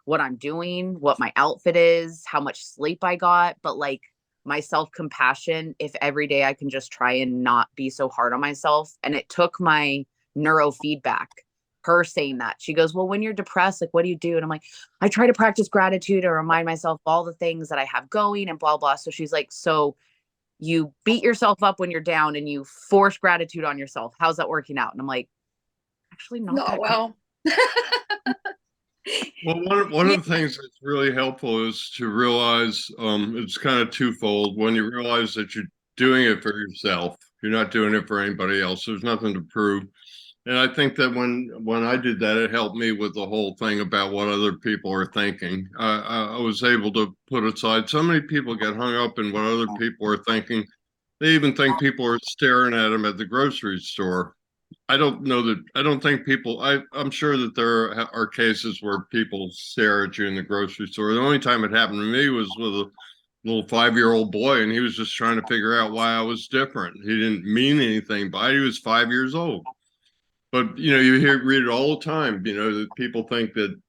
what I'm doing, what my outfit is, how much sleep I got. But like my self compassion, if every day I can just try and not be so hard on myself. And it took my neurofeedback, her saying that. She goes, well, when you're depressed, like, what do you do? And I'm like, I try to practice gratitude or remind myself all the things that I have going and blah, blah. So she's like, so you beat yourself up when you're down and you force gratitude on yourself. How's that working out? And I'm like, actually not No, that great. well. Well, one of the things that's really helpful is to realize it's kind of twofold. When you realize that you're doing it for yourself, you're not doing it for anybody else. There's nothing to prove. And I think that when I did that, it helped me with the whole thing about what other people are thinking. I was able to put aside. So many people get hung up in what other people are thinking. They even think people are staring at them at the grocery store. I don't know that. I don't think people. I'm sure that there are cases where people stare at you in the grocery store. The only time it happened to me was with a little 5-year-old boy, and he was just trying to figure out why I was different. He didn't mean anything by it. He was 5 years old. But you read it all the time. That people think that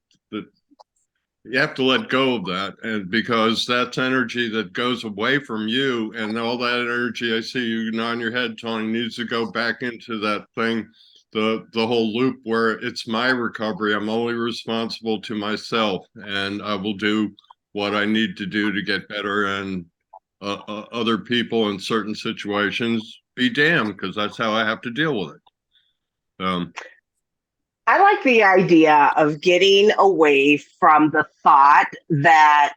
you have to let go of that, and because that's energy that goes away from you, and all that energy, I see you nodding your head, Tawnie, needs to go back into that thing, the whole loop where it's my recovery. I'm only responsible to myself, and I will do what I need to do to get better, and other people in certain situations be damned, because that's how I have to deal with it. I like the idea of getting away from the thought that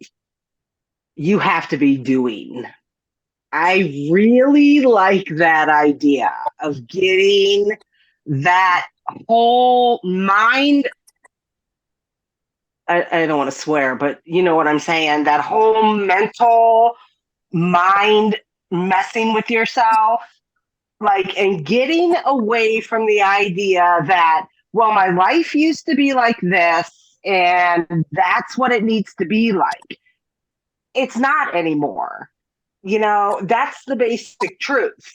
you have to be doing. I really like that idea of getting that whole mind. I don't want to swear, but you know what I'm saying? That whole mental mind messing with yourself, like, and getting away from the idea that, well, my life used to be like this and that's what it needs to be like. It's not anymore. That's the basic truth.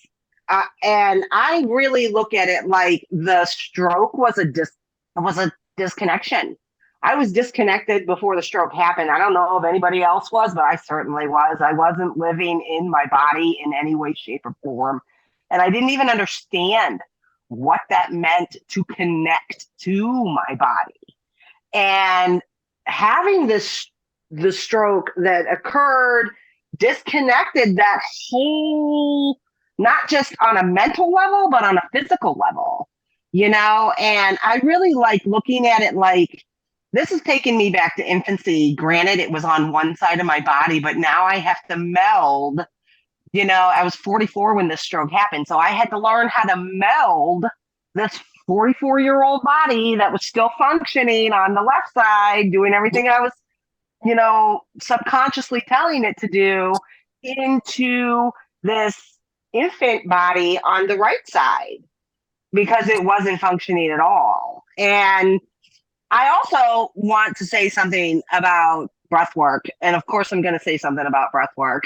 And I really look at it like the stroke was a disconnection. I was disconnected before the stroke happened. I don't know if anybody else was, but I certainly was. I wasn't living in my body in any way, shape, or form. And I didn't even understand what that meant to connect to my body. And having the stroke that occurred disconnected that whole, not just on a mental level, but on a physical level, you know? And I really like looking at it like, this is taking me back to infancy. Granted, it was on one side of my body, but now I have to meld. You know, I was 44 when this stroke happened. So I had to learn how to meld this 44-year-old body that was still functioning on the left side, doing everything I was, you know, subconsciously telling it to do, into this infant body on the right side because it wasn't functioning at all. And I also want to say something about breath work. And of course, I'm going to say something about breath work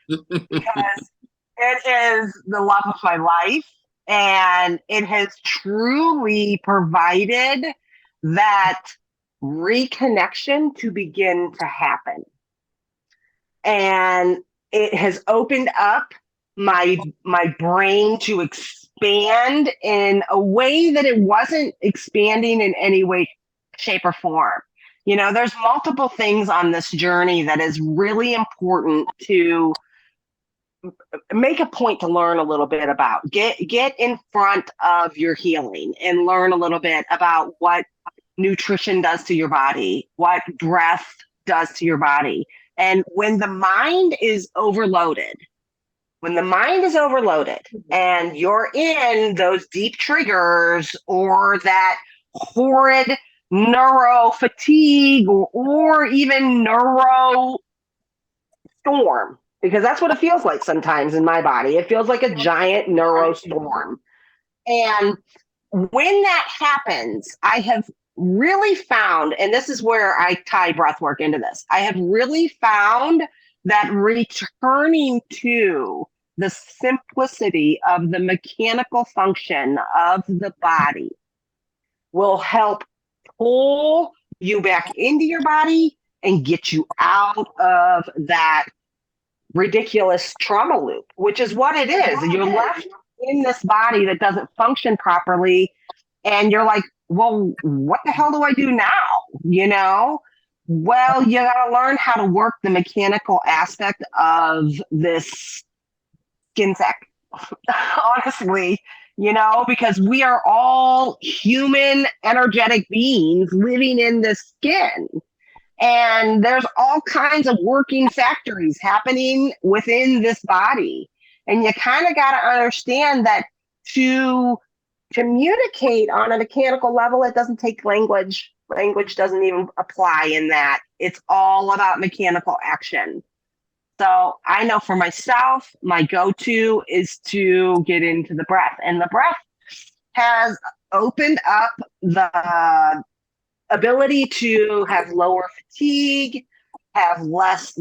because it is the love of my life. And it has truly provided that reconnection to begin to happen. And it has opened up my brain to expand in a way that it wasn't expanding in any way, shape, or form. You know, there's multiple things on this journey that is really important to make a point to learn a little bit about. Get in front of your healing and learn a little bit about what nutrition does to your body, what breath does to your body. And when the mind is overloaded, and you're in those deep triggers or that horrid neuro fatigue or even neuro storm, because that's what it feels like sometimes in my body. It feels like a giant neuro storm. And when that happens, I have really found, and this is where I tie breathwork into this, I have really found that returning to the simplicity of the mechanical function of the body will help pull you back into your body and get you out of that ridiculous trauma loop, which is what it is. You're left in this body that doesn't function properly, and you're like, well, what the hell do I do now? You know? Well, you gotta learn how to work the mechanical aspect of this skin sack, honestly, you know, because we are all human, energetic beings living in this skin. And there's all kinds of working factories happening within this body. And you kind of got to understand that to communicate on a mechanical level, it doesn't take language. Language doesn't even apply in that. It's all about mechanical action. So I know for myself, my go-to is to get into the breath. And the breath has opened up the ability to have lower fatigue, have less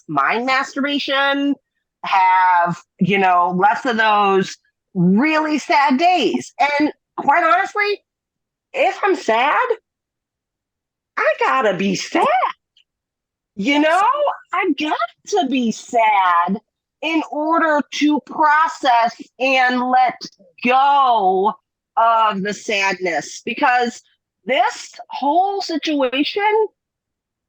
mind masturbation, have, you know, less of those really sad days. And quite honestly, if I'm sad, I gotta be sad. You know, I got to be sad in order to process and let go of the sadness, because this whole situation,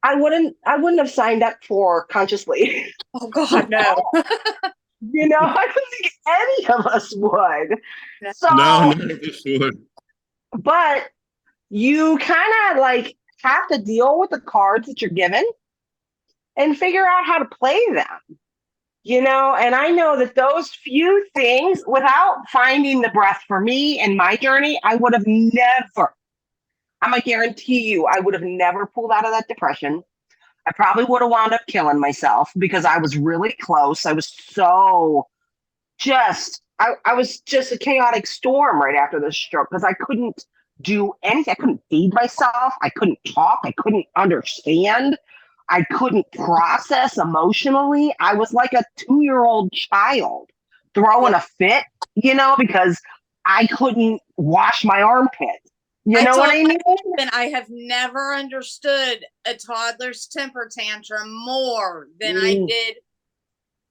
I wouldn't have signed up for consciously. Oh God, no. You know, I don't think any of us would. No. So, No, none of us would. but you kind of like have to deal with the cards that you're given and figure out how to play them. You know, and I know that those few things, without finding the breath for me in my journey, I would have never, I'm gonna guarantee you, I would have never pulled out of that depression. I probably would have wound up killing myself because I was really close. I was so just, I was just a chaotic storm right after the stroke because I couldn't do anything. I couldn't feed myself. I couldn't talk. I couldn't understand. I couldn't process emotionally. I was like a 2-year-old child throwing a fit, you know, because I couldn't wash my armpit. You know what I mean? And I have never understood a toddler's temper tantrum more than I did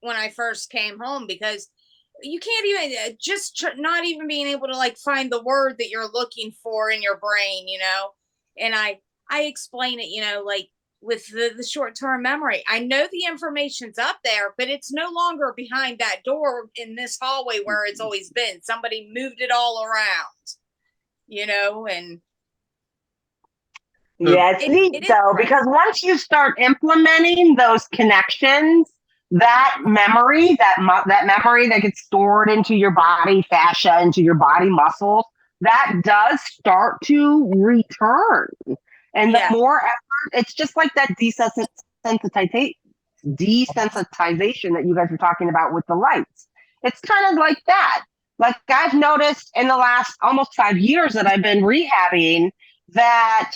when I first came home, because you can't even not even being able to like find the word that you're looking for in your brain, you know. And I explain it, you know, like with the short-term memory. I know the information's up there, but it's no longer behind that door in this hallway where it's always been. Somebody moved it all around, and Yeah, it's neat though, because once you start implementing those connections, that memory, that memory that gets stored into your body fascia, into your body muscles, that does start to return. And the more effort, it's just like that desensitization that you guys were talking about with the lights. It's kind of like that. Like I've noticed in the last almost 5 years that I've been rehabbing that,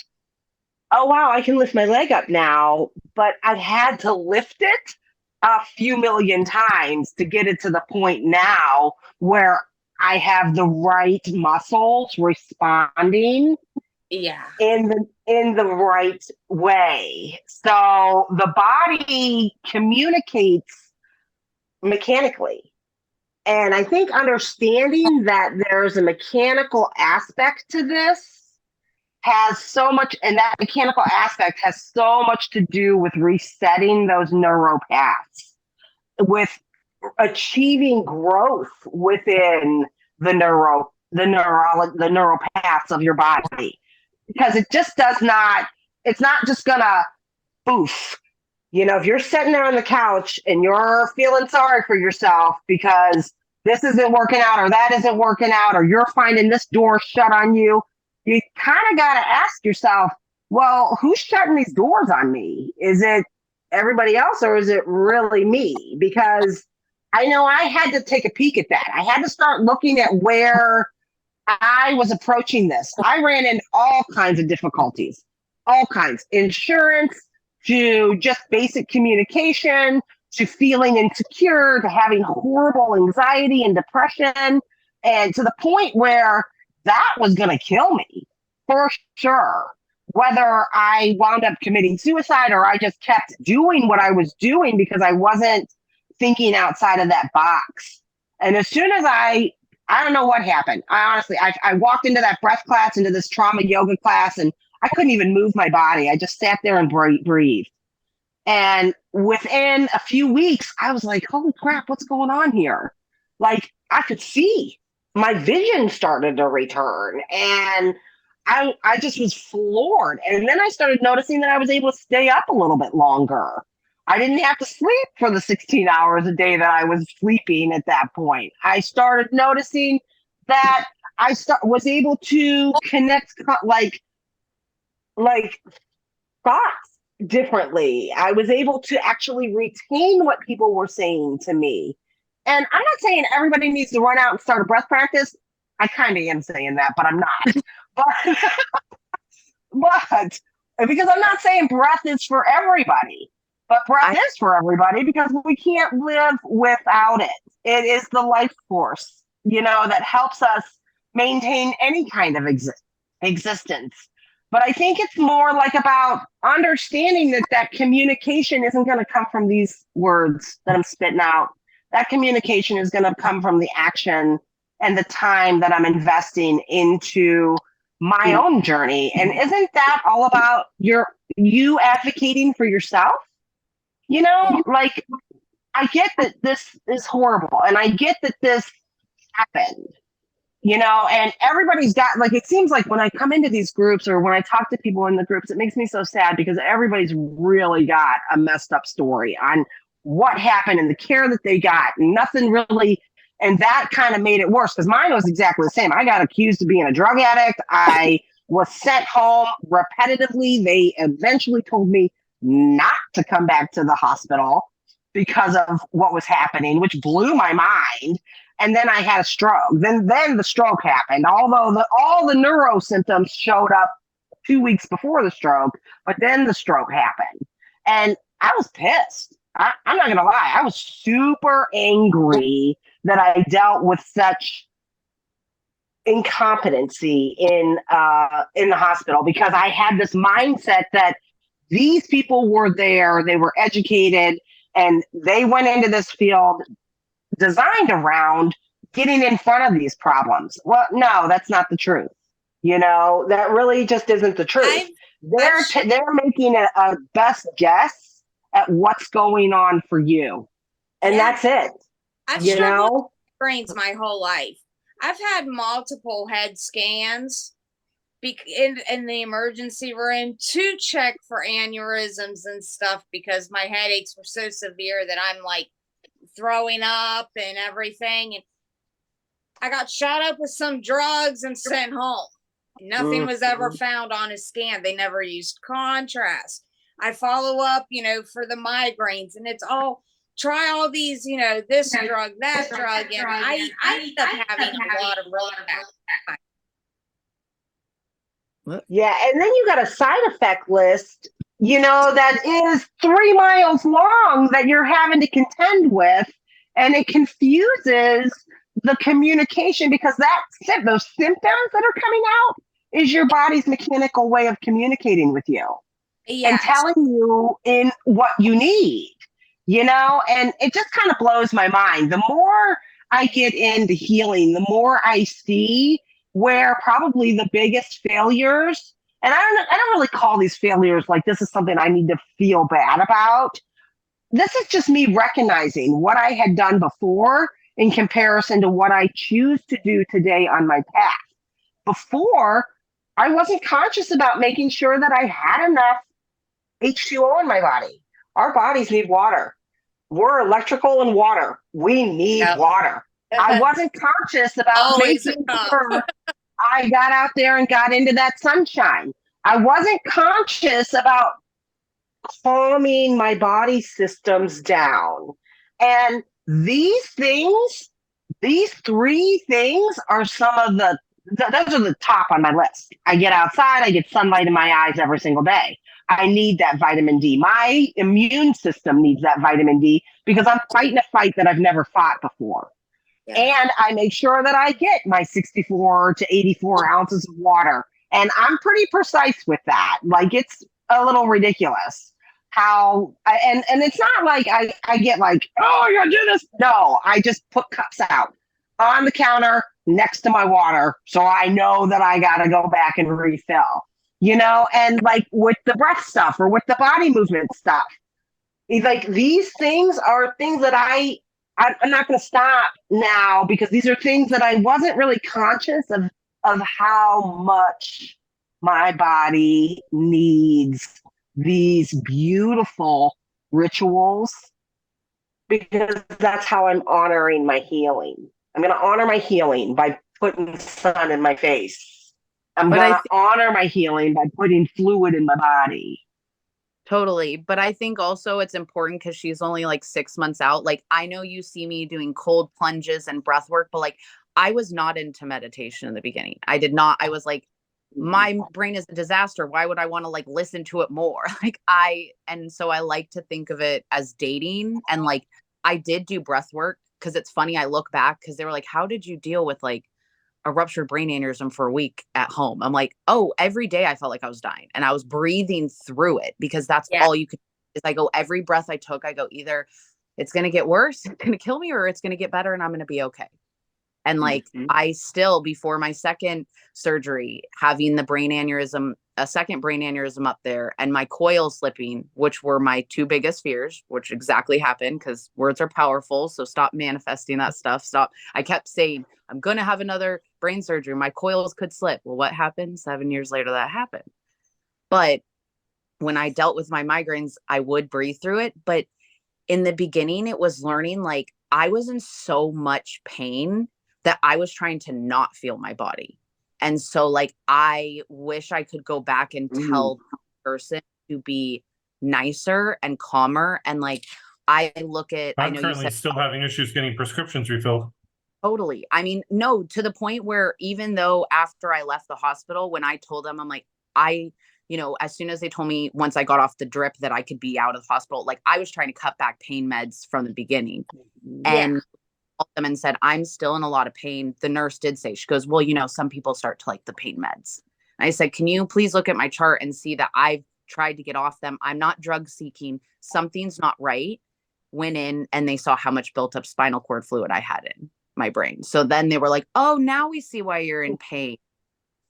oh, wow, I can lift my leg up now, but I've had to lift it a few million times to get it to the point now where I have the right muscles responding in the right way. So the body communicates mechanically. And I think understanding that there's a mechanical aspect to this has so much, and that mechanical aspect has so much to do with resetting those neuropaths, with achieving growth within the neuropaths of your body. Because it just does not, it's not just gonna poof. If you're sitting there on the couch and you're feeling sorry for yourself because this isn't working out or that isn't working out, or you're finding this door shut on you, you kind of got to ask yourself, well, who's shutting these doors on me? Is it everybody else or is it really me? Because I know I had to take a peek at that. I had to start looking at where I was approaching this. I ran into all kinds of difficulties, all kinds, insurance to just basic communication, to feeling insecure, to having horrible anxiety and depression, and to the point where that was going to kill me for sure. Whether I wound up committing suicide or I just kept doing what I was doing because I wasn't thinking outside of that box. And as soon as I don't know what happened. I walked into that breath class, into this trauma yoga class, and I couldn't even move my body. I just sat there and breathed. And within a few weeks, I was like, holy crap, what's going on here? Like I could see. My vision started to return, and I just was floored. And then I started noticing that I was able to stay up a little bit longer. I didn't have to sleep for the 16 hours a day that I was sleeping at that point. I started noticing that I was able to connect like thoughts differently. I was able to actually retain what people were saying to me. And I'm not saying everybody needs to run out and start a breath practice. I kind of am saying that, but I'm not. But because I'm not saying breath is for everybody, but breath is for everybody because we can't live without it. It is the life force, that helps us maintain any kind of existence. But I think it's more like about understanding that communication isn't going to come from these words that I'm spitting out. That communication is going to come from the action and the time that I'm investing into my own journey. And isn't that all about you advocating for yourself? Like I get that this is horrible and I get that this happened, and everybody's got, like, it seems like when I come into these groups or when I talk to people in the groups, it makes me so sad because everybody's really got a messed up story on what happened and the care that they got. Nothing really. And that kind of made it worse because mine was exactly the same. I got accused of being a drug addict. I was sent home repetitively. They eventually told me not to come back to the hospital because of what was happening, which blew my mind. And then I had a stroke. Then the stroke happened. Although all the neuro symptoms showed up 2 weeks before the stroke, but then the stroke happened. And I was pissed. I'm not going to lie. I was super angry that I dealt with such incompetency in the hospital because I had this mindset that these people were there, they were educated, and they went into this field designed around getting in front of these problems. Well, no, that's not the truth. That really just isn't the truth. They're making a best guess at what's going on for you, and Yeah. that's it. I've You struggled know, with brains my whole life. I've had multiple head scans in the emergency room to check for aneurysms and stuff because my headaches were so severe that I'm like throwing up and everything. And I got shot up with some drugs and sent home. Nothing was ever found on a scan. They never used contrast. I follow up, for the migraines, and it's all try all these, this drug, that drug, and I end up having a lot of really bad. Yeah, and then you got a side effect list, that is 3 miles long that you're having to contend with, and it confuses the communication because those symptoms that are coming out is your body's mechanical way of communicating with you and Yes. telling you in what you need, and it just kind of blows my mind. The more I get into healing, the more I see where probably the biggest failures, and I don't really call these failures like this is something I need to feel bad about. This is just me recognizing what I had done before in comparison to what I choose to do today on my path. Before, I wasn't conscious about making sure that I had enough H2O in my body. Our bodies need water. We're electrical and water. We need water. I wasn't conscious about making sure I got out there and got into that sunshine. I wasn't conscious about calming my body systems down. And these three things are some of those are the top on my list. I get outside, I get sunlight in my eyes every single day. I need that vitamin D. My immune system needs that vitamin D because I'm fighting a fight that I've never fought before. Yeah. And I make sure that I get my 64 to 84 ounces of water. And I'm pretty precise with that. Like, it's a little ridiculous and it's not like I get like, oh, you gotta do this. No, I just put cups out on the counter next to my water. So I know that I got to go back and refill, and like with the breath stuff or with the body movement stuff, like these things are things that I'm not going to stop now because these are things that I wasn't really conscious of how much my body needs these beautiful rituals because that's how I'm honoring my healing. I'm going to honor my healing by putting sun in my face. I'm going to honor my healing by putting fluid in my body. Totally. But I think also it's important because she's only like 6 months out. Like, I know you see me doing cold plunges and breath work, but like, I was not into meditation in the beginning. I did not. I was like, my brain is a disaster. Why would I want to like listen to it more? And so I like to think of it as dating. And like, I did do breath work because it's funny. I look back because they were like, how did you deal with like a ruptured brain aneurysm for a week at home? I'm like, oh, every day I felt like I was dying and I was breathing through it because that's all you could is I go, every breath I took, I go, either it's going to get worse, it's going to kill me, or it's going to get better and I'm going to be okay. And like, I still, before my second surgery, having the brain aneurysm, a second brain aneurysm up there and my coil slipping, which were my two biggest fears, which exactly happened because words are powerful. So stop manifesting that stuff. Stop. I kept saying, I'm going to have another brain surgery. My coils could slip. Well, what happened? 7 years later, that happened. But when I dealt with my migraines, I would breathe through it. But in the beginning, it was learning, like, I was in so much pain that I was trying to not feel my body. And so like, I wish I could go back and tell the person to be nicer and calmer. And like, I look at, I'm I know currently you said still having issues getting prescriptions refilled. Totally. I mean, no, to the point where even though after I left the hospital, when I told them, I'm like, as soon as they told me once I got off the drip that I could be out of the hospital, like I was trying to cut back pain meds from the beginning. And called them and said, I'm still in a lot of pain. The nurse did say, she goes, well, some people start to like the pain meds. And I said, can you please look at my chart and see that I've tried to get off them? I'm not drug seeking. Something's not right. Went in and they saw how much built up spinal cord fluid I had in my brain. So then they were like, oh, now we see why you're in pain.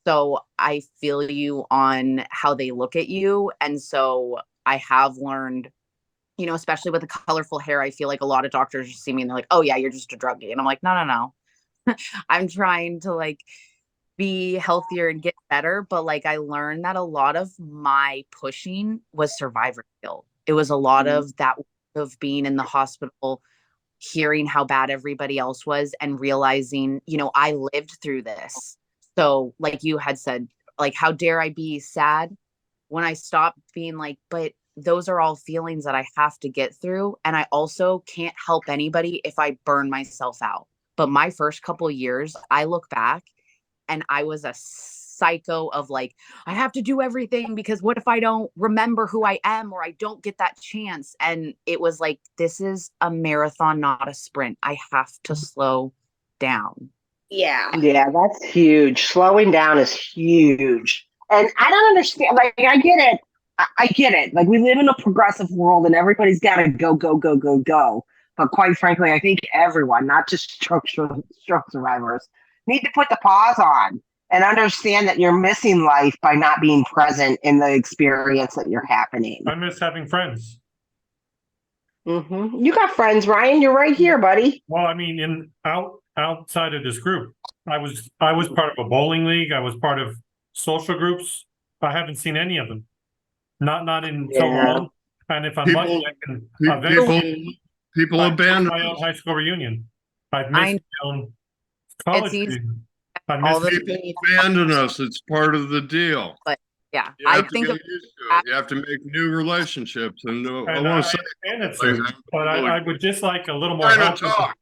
So I feel you on how they look at you. And so I have learned, you know, especially with the colorful hair, I feel like a lot of doctors just see me and they're like, oh yeah, you're just a druggie. And I'm like, no, no, no. I'm trying to like be healthier and get better. But like I learned that a lot of my pushing was survivor guilt. It was a lot of that, of being in the hospital, hearing how bad everybody else was and realizing, you know, I lived through this. So like you had said, like, how dare I be sad when I stopped being like, but those are all feelings that I have to get through. And I also can't help anybody if I burn myself out. But my first couple of years, I look back and I was a psycho of like, I have to do everything because what if I don't remember who I am or I don't get that chance? And it was like, this is a marathon, not a sprint. I have to slow down. Yeah. Yeah, that's huge. Slowing down is huge. And I don't understand. Like, I get it. I get it. Like, we live in a progressive world and everybody's got to go, go, go, go, go. But quite frankly, I think everyone, not just stroke survivors, need to put the pause on and understand that you're missing life by not being present in the experience that you're happening. I miss having friends. You got friends, Ryan. You're right here, buddy. Well, I mean, outside of this group, I was part of a bowling league. I was part of social groups. I haven't seen any of them. Not in so Yeah. long. And if I'm People- lucky, I can Pe- eventually People I've missed abandon my own us. high school reunion. I've missed my own college easy. reunion. I All missed the People abandon us. It's part of the deal. yeah. You I have to think get of used to it. You have to make new relationships. And I and want to say, understand it, sir, but I would just like a little more trying help. to talk.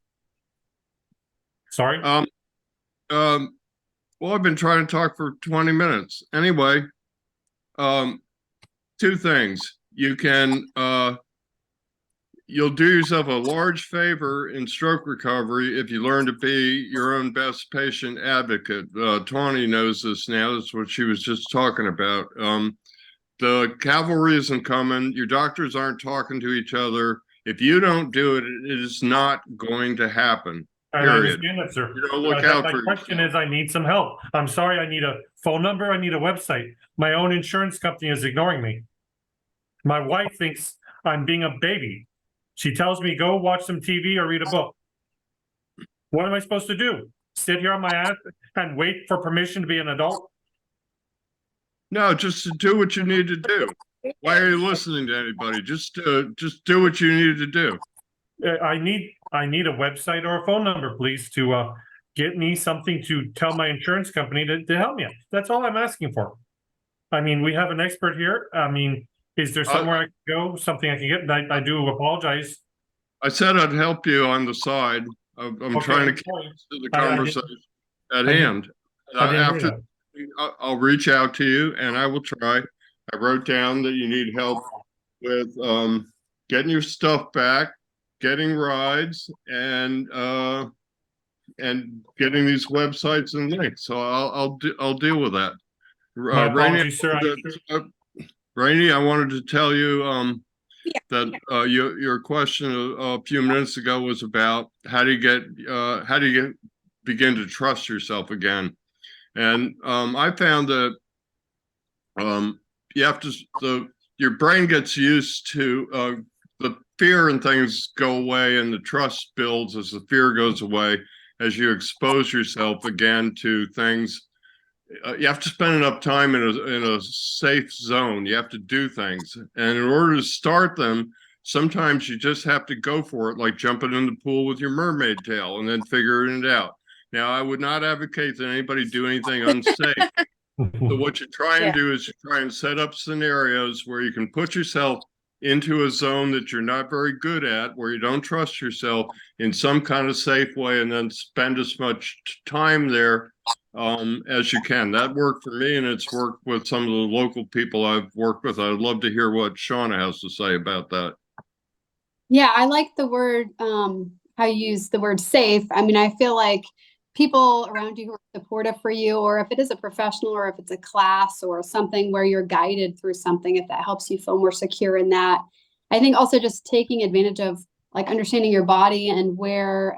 Sorry. Well, I've been trying to talk for 20 minutes. Anyway, two things. You can, you'll do yourself a large favor in stroke recovery if you learn to be your own best patient advocate. Tawnie knows this now. That's what she was just talking about. The cavalry isn't coming. Your doctors aren't talking to each other. If you don't do it, it is not going to happen. I Period. understand that, sir. You don't look My out for question yourself. is, I need some help. I'm sorry, I need a phone number, I need a website. My own insurance company is ignoring me. My wife thinks I'm being a baby. She tells me, go watch some TV or read a book. What am I supposed to do? Sit here on my ass and wait for permission to be an adult? No, just to do what you need to do. Why are you listening to anybody? Just do what you need to do. I need a website or a phone number, please, to get me something to tell my insurance company to help me out. That's all I'm asking for. I mean, we have an expert here. I mean, is there somewhere I can go, something I can get? I do apologize. I said I'd help you on the side. I'm Okay, trying to keep sorry. to the I didn't- conversation at I didn't- hand. I didn't hear After that. I'll reach out to you and I will try. I wrote down that you need help with getting your stuff back, getting rides, and getting these websites and links. So I'll deal with that. My apologies, sir. Raini, I wanted to tell you Yeah. that your question a few minutes ago was about how do you begin to trust yourself again. And I found that you have to your brain gets used to the fear and things go away and the trust builds as the fear goes away as you expose yourself again to things. You have to spend enough time in a safe zone. You have to do things, and in order to start them, sometimes you just have to go for it, like jumping in the pool with your mermaid tail and then figuring it out. Now, I would not advocate that anybody do anything unsafe. So what you try and do is you try and set up scenarios where you can put yourself into a zone that you're not very good at, where you don't trust yourself in some kind of safe way, and then spend as much time there as you can. That worked for me, and it's worked with some of the local people I've worked with. I'd love to hear what Shauna has to say about that. Yeah, I like the word, how you use the word safe. I mean, I feel like people around you who are supportive for you, or if it is a professional or if it's a class or something where you're guided through something, if that helps you feel more secure in that. I think also just taking advantage of like understanding your body and where,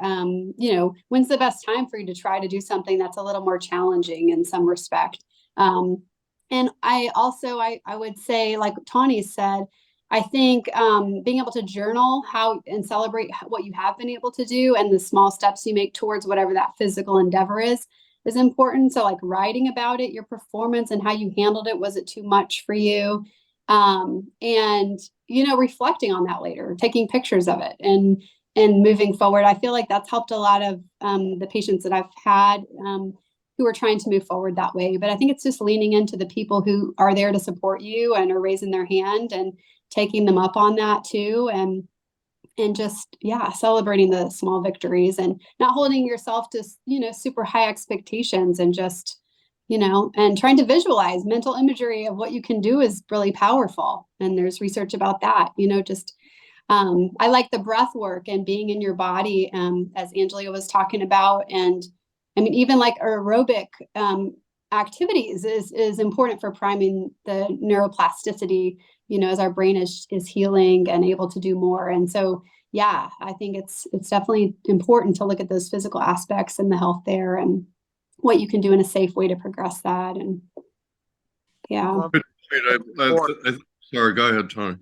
when's the best time for you to try to do something that's a little more challenging in some respect. And I also, I would say, like Tawnie said, I think being able to journal how and celebrate what you have been able to do and the small steps you make towards whatever that physical endeavor is important. So like writing about it, your performance and how you handled it. Was it too much for you? And, you know, reflecting on that later, taking pictures of it and moving forward. I feel like that's helped a lot of the patients that I've had who are trying to move forward that way. But I think it's just leaning into the people who are there to support you and are raising their hand and taking them up on that too. And just, yeah, celebrating the small victories and not holding yourself to, you know, super high expectations, and just, you know, and trying to visualize. Mental imagery of what you can do is really powerful. And there's research about that, you know, just I like the breath work and being in your body, as Angelia was talking about. And I mean, even like aerobic activities is important for priming the neuroplasticity, you know, as our brain is healing and able to do more. And so, yeah, I think it's definitely important to look at those physical aspects and the health there and what you can do in a safe way to progress that. And yeah. Love Sorry, go ahead, Tony.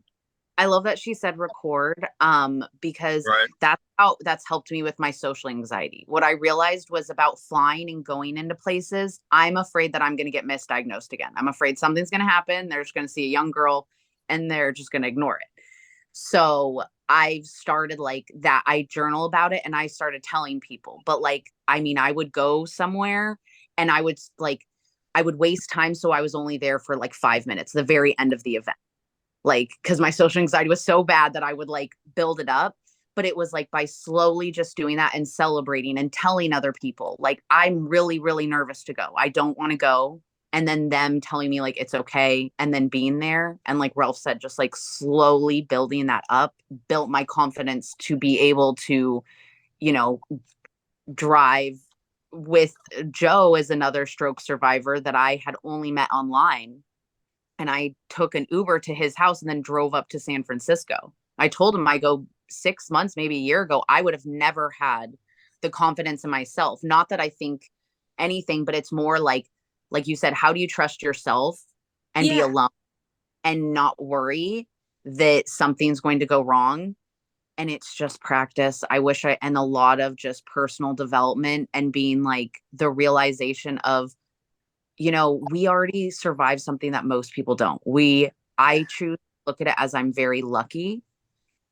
I love that she said record, because Right. that's helped me with my social anxiety. What I realized was about flying and going into places, I'm afraid that I'm going to get misdiagnosed again. I'm afraid something's going to happen. They're just going to see a young girl and they're just going to ignore it. So I've started like that. I journal about it and I started telling people. But like, I mean, I would go somewhere and I would waste time. So I was only there for like 5 minutes, the very end of the event. Like, because my social anxiety was so bad that I would like build it up. But it was like by slowly just doing that and celebrating and telling other people, like, I'm really, really nervous to go. I don't want to go. And then them telling me like, it's okay. And then being there. And like Ralph said, just like slowly building that up, built my confidence to be able to, you know, drive with Joe as another stroke survivor that I had only met online. And I took an Uber to his house and then drove up to San Francisco. I told him, I go 6 months, maybe a year ago, I would have never had the confidence in myself. Not that I think anything, but it's more like you said, how do you trust yourself and be alone and not worry that something's going to go wrong? And it's just practice. And a lot of just personal development and being like the realization of, you know, we already survived something that most people don't. I choose to look at it as I'm very lucky.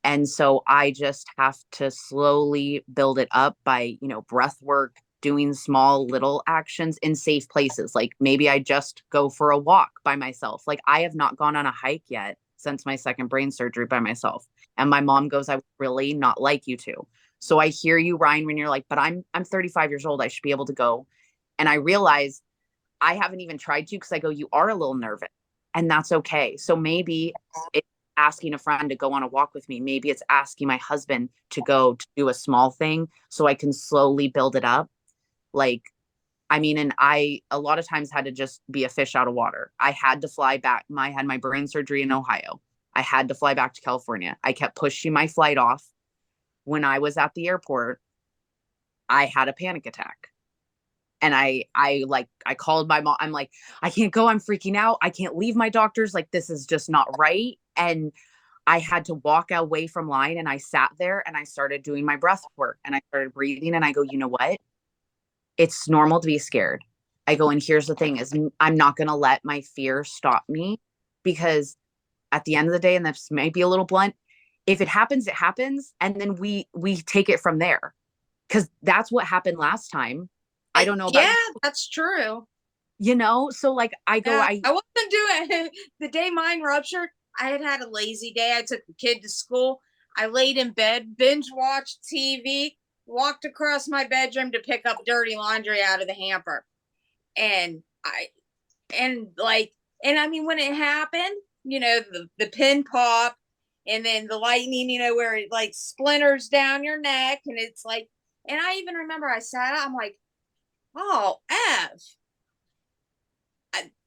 And so I just have to slowly build it up by, you know, breath work, doing small little actions in safe places. Like maybe I just go for a walk by myself. Like I have not gone on a hike yet since my second brain surgery by myself. And my mom goes, I would really not like you to. So I hear you, Ryan, when you're like, but I'm 35 years old. I should be able to go. And I realize I haven't even tried to, because I go, you are a little nervous and that's okay. So maybe it's asking a friend to go on a walk with me. Maybe it's asking my husband to go to do a small thing so I can slowly build it up. Like, I mean, and I a lot of times had to just be a fish out of water. I had to fly back. I had my brain surgery in Ohio. I had to fly back to California. I kept pushing my flight off. When I was at the airport, I had a panic attack. And I called my mom. I'm like, I can't go. I'm freaking out. I can't leave my doctors. Like, this is just not right. And I had to walk away from line, and I sat there and I started doing my breath work and I started breathing, and I go, you know what? It's normal to be scared. I go, and here's the thing is I'm not going to let my fear stop me, because at the end of the day, and this might be a little blunt, if it happens, it happens. And then we take it from there. Cause that's what happened last time. I don't know about that's true. you know, so like I go, I wasn't doing the day mine ruptured. I had a lazy day. I took the kid to school. I laid in bed, binge watched TV, walked across my bedroom to pick up dirty laundry out of the hamper. And I mean, when it happened, you know, the pin pop and then the lightning, you know, where it like splinters down your neck. And it's like, and I even remember I sat up, I'm like, oh,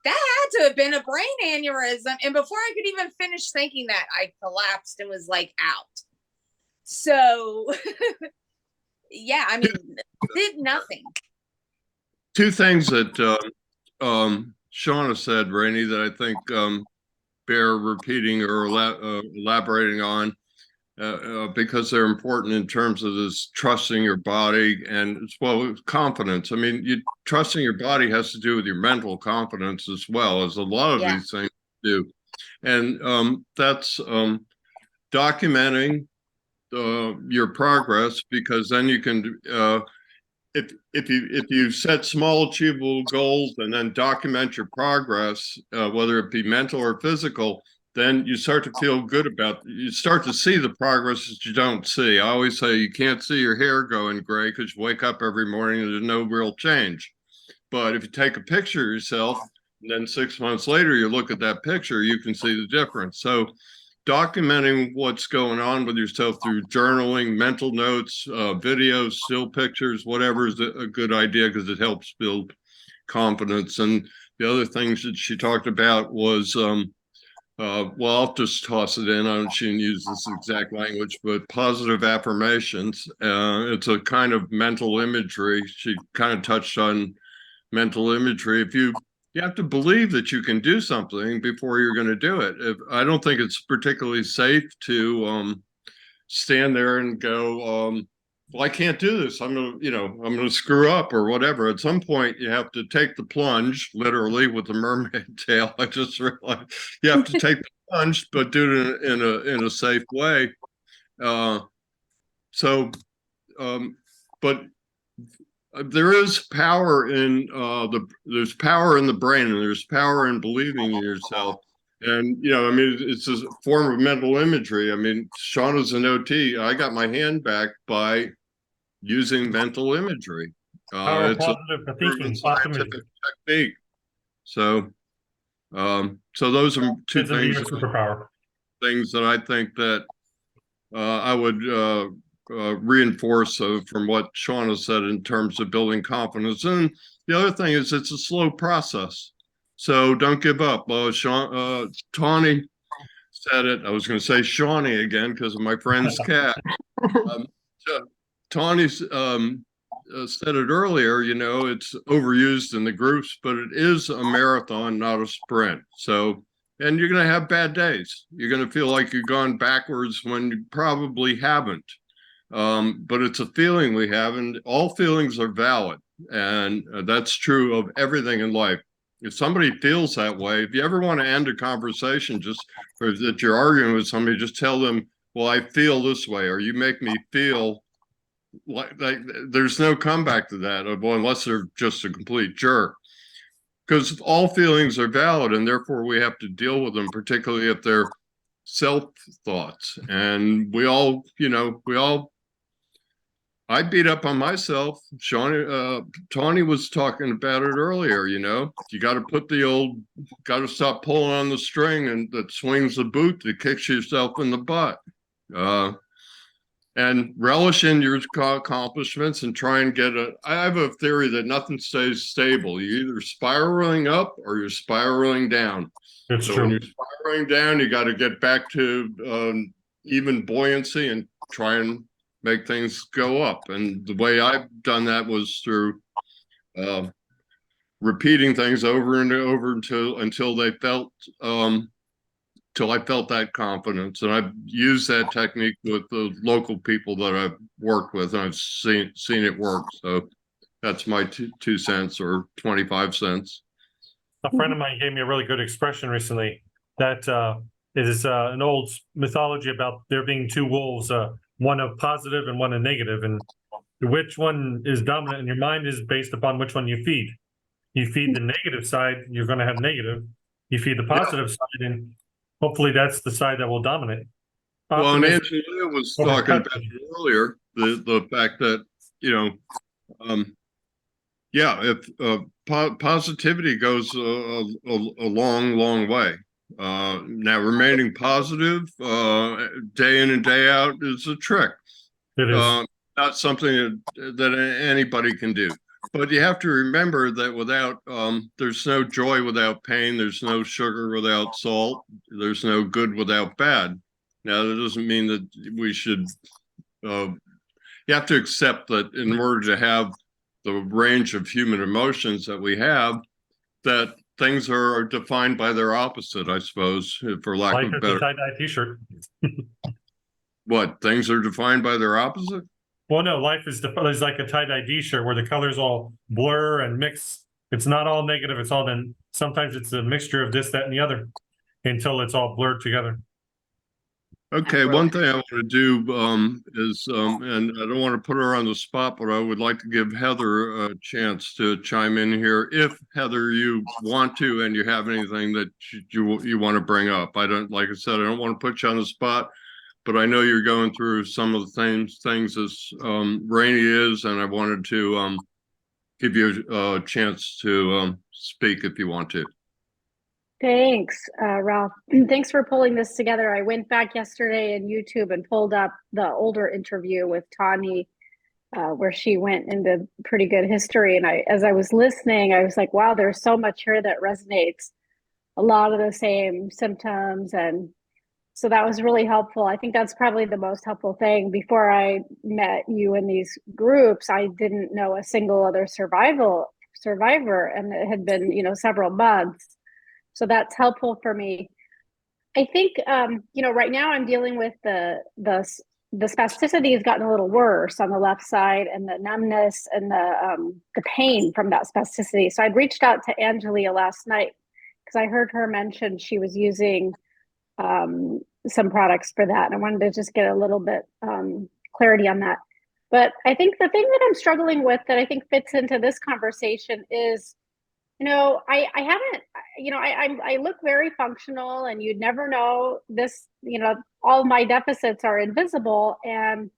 that had to have been a brain aneurysm. And before I could even finish thinking that, I collapsed and was like out. So, yeah, I mean, did nothing. Two things that Shauna said, Rainey, that I think bear repeating or elaborating on because they're important in terms of this trusting your body and as well as confidence. I mean, trusting your body has to do with your mental confidence as well as a lot of these things do. And that's documenting your progress, because then you can if you set small achievable goals and then document your progress, whether it be mental or physical, then you start to feel good you start to see the progress that you don't see. I always say you can't see your hair going gray because you wake up every morning and there's no real change. But if you take a picture of yourself and then 6 months later you look at that picture, you can see the difference. So documenting what's going on with yourself through journaling, mental notes, videos, still pictures, whatever is a good idea because it helps build confidence. And the other things that she talked about was, well, I'll just toss it in. I don't, she didn't use this exact language, but positive affirmations. It's a kind of mental imagery. She kind of touched on mental imagery. If you have to believe that you can do something before you're going to do it. I don't think it's particularly safe to stand there and go, well, I can't do this. I'm going to screw up or whatever. At some point, you have to take the plunge, literally, with the mermaid tail. I just realized you have to take the plunge, but do it in a safe way. But there is power in there's power in the brain, and there's power in believing in yourself. And I mean, it's a form of mental imagery. I mean, Shauna's an OT. I got my hand back by using mental imagery. It's positive thinking, scientific technique. So those are two things that I think that I would reinforce from what Shauna said in terms of building confidence. And the other thing is it's a slow process. So don't give up. Tawnie said it. I was going to say Shawnee again because of my friend's cat. Tawnie said it earlier, it's overused in the groups, but it is a marathon, not a sprint. So, and you're going to have bad days. You're going to feel like you've gone backwards when you probably haven't. But it's a feeling we have, and all feelings are valid. And that's true of everything in life. If somebody feels that way, if you ever want to end a conversation, or that you're arguing with somebody, just tell them, well, I feel this way, or you make me feel like there's no comeback to that, unless they're just a complete jerk. Because all feelings are valid, and therefore we have to deal with them, particularly if they're self thoughts. And I beat up on myself. Tawnie was talking about it earlier. You got to stop pulling on the string and that swings the boot that kicks yourself in the butt. And relish in your accomplishments and try and I have a theory that nothing stays stable. You're either spiraling up or you're spiraling down. It's so true. When you're spiraling down, you got to get back to even buoyancy and try and make things go up. And the way I've done that was through repeating things over and over until they felt till I felt that confidence. And I've used that technique with the local people that I've worked with, and I've seen it work. So that's my 2 cents or 25 cents. A friend of mine gave me a really good expression recently that it is an old mythology about there being two wolves, one of positive and one of negative, and which one is dominant in your mind is based upon which one you feed. You feed the negative side, you're going to have negative. You feed the positive side, and hopefully that's the side that will dominate. Well, and Angela was talking about earlier, the fact that, if positivity goes a long, long way. Now, remaining positive day in and day out is a trick. It is. Not something that anybody can do. But you have to remember that there's no joy without pain. There's no sugar without salt. There's no good without bad. Now, that doesn't mean that we should, you have to accept that in order to have the range of human emotions that we have, that things are defined by their opposite, I suppose, for lack Life of is a better. tie-dye t-shirt. What, things are defined by their opposite? Well, no, life is like a tie-dye t-shirt where the colors all blur and mix. It's not all negative. It's all then sometimes it's a mixture of this, that, and the other until it's all blurred together. Okay, one thing I want to do is, and I don't want to put her on the spot, but I would like to give Heather a chance to chime in here. If Heather, you want to, and you have anything that you want to bring up. I don't, like I said, I don't want to put you on the spot, but I know you're going through some of the things as Rainy is, and I wanted to give you a chance to speak if you want to. Thanks, Ralph. Thanks for pulling this together. I went back yesterday in YouTube and pulled up the older interview with Tawnie, where she went into pretty good history. And as I was listening, I was like, wow, there's so much here that resonates. A lot of the same symptoms. And so that was really helpful. I think that's probably the most helpful thing. Before I met you in these groups, I didn't know a single other survivor, and it had been, several months. So that's helpful for me. I think, right now I'm dealing with the spasticity has gotten a little worse on the left side, and the numbness and the pain from that spasticity. So I'd reached out to Angelia last night because I heard her mention she was using some products for that. And I wanted to just get a little bit clarity on that. But I think the thing that I'm struggling with that I think fits into this conversation is, I haven't, I look very functional, and you'd never know this, all my deficits are invisible. And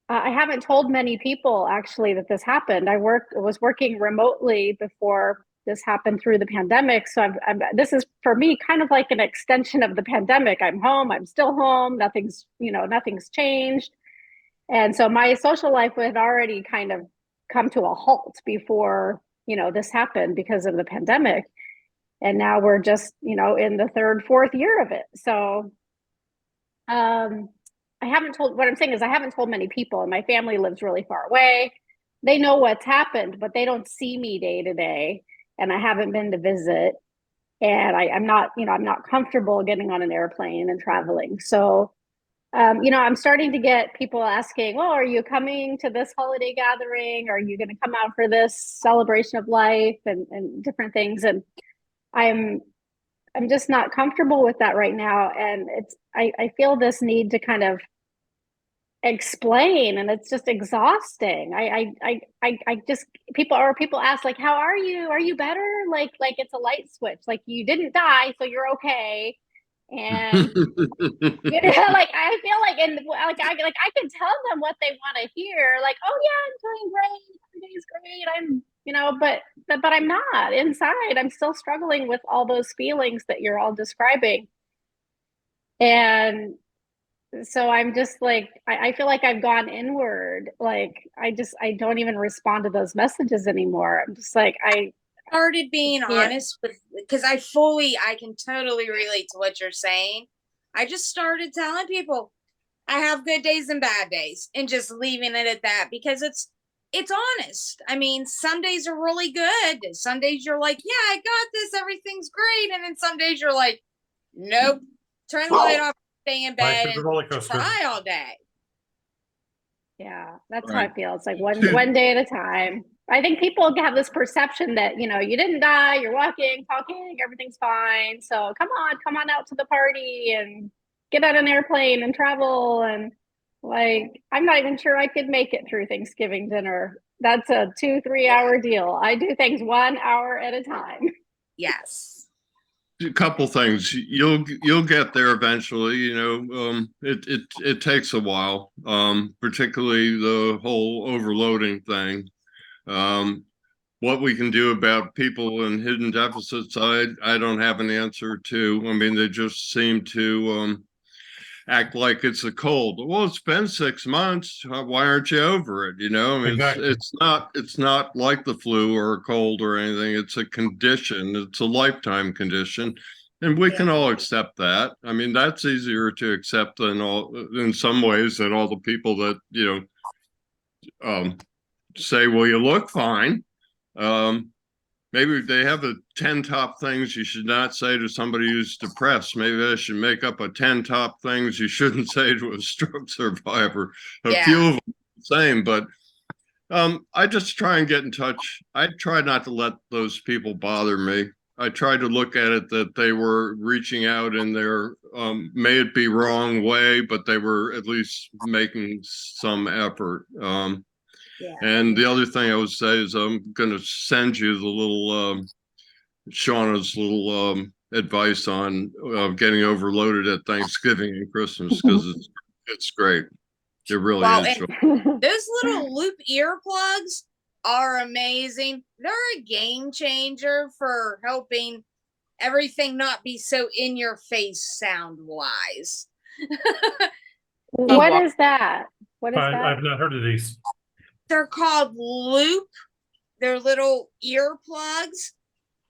I haven't told many people actually that this happened. I was working remotely before this happened through the pandemic. So this is for me kind of like an extension of the pandemic. I'm home, I'm still home. Nothing's changed. And so my social life had already kind of come to a halt before this happened because of the pandemic. And now we're just, in the third, fourth year of it. So what I'm saying is I haven't told many people, and my family lives really far away. They know what's happened, but they don't see me day to day. And I haven't been to visit. And I'm not comfortable getting on an airplane and traveling. So I'm starting to get people asking, well, are you coming to this holiday gathering? Are you going to come out for this celebration of life and different things? And I'm just not comfortable with that right now. And I feel this need to kind of explain, and it's just exhausting. I just people ask, like, how are you? Are you better? Like it's a light switch. Like, you didn't die, so you're okay. And like I feel like, and like I can tell them what they want to hear, like, oh yeah, I'm doing great, everything's great, I'm but I'm not inside. I'm still struggling with all those feelings that you're all describing. And so I'm just like, I feel like I've gone inward. Like I don't even respond to those messages anymore. I'm just like, I started being honest with, because I can totally relate to what you're saying. I just started telling people I have good days and bad days, and just leaving it at that, because it's honest. I mean, some days are really good. Some days you're like, yeah, I got this, everything's great. And then some days you're like, nope, turn the light off, stay in bed, and cry all day. Yeah, that's Right. how I feel. It's like one day at a time. I think people have this perception that, you didn't die, you're walking, talking, everything's fine. So come on out to the party and get on an airplane and travel. And like, I'm not even sure I could make it through Thanksgiving dinner. That's a 2-3 hour deal. I do things 1 hour at a time. Yes. A couple things. You'll get there eventually. It takes a while, particularly the whole overloading thing. What we can do about people in hidden deficits, I don't have an answer to. I mean, they just seem to act like it's a cold. Well, it's been 6 months. Why aren't you over it? I mean, Exactly. it's not like the flu or a cold or anything. It's a condition. It's a lifetime condition, and we can all accept that. I mean, that's easier to accept in some ways than all the people that say, well, you look fine. maybe they have the 10 top things you should not say to somebody who's depressed. Maybe they should make up a 10 top things you shouldn't say to a stroke survivor. A Yeah. few of them the same, but I just try and get in touch. I try not to let those people bother me. I try to look at it that they were reaching out in their, may it be wrong way, but they were at least making some effort. Yeah. And the other thing I would say is I'm going to send you the little Shauna's little advice on getting overloaded at Thanksgiving and Christmas, because it's great. It really Well, is. and those little loop earplugs are amazing. They're a game changer for helping everything not be so in your face sound wise. What is that? What is that? I've not heard of these. They're called loop. They're little earplugs,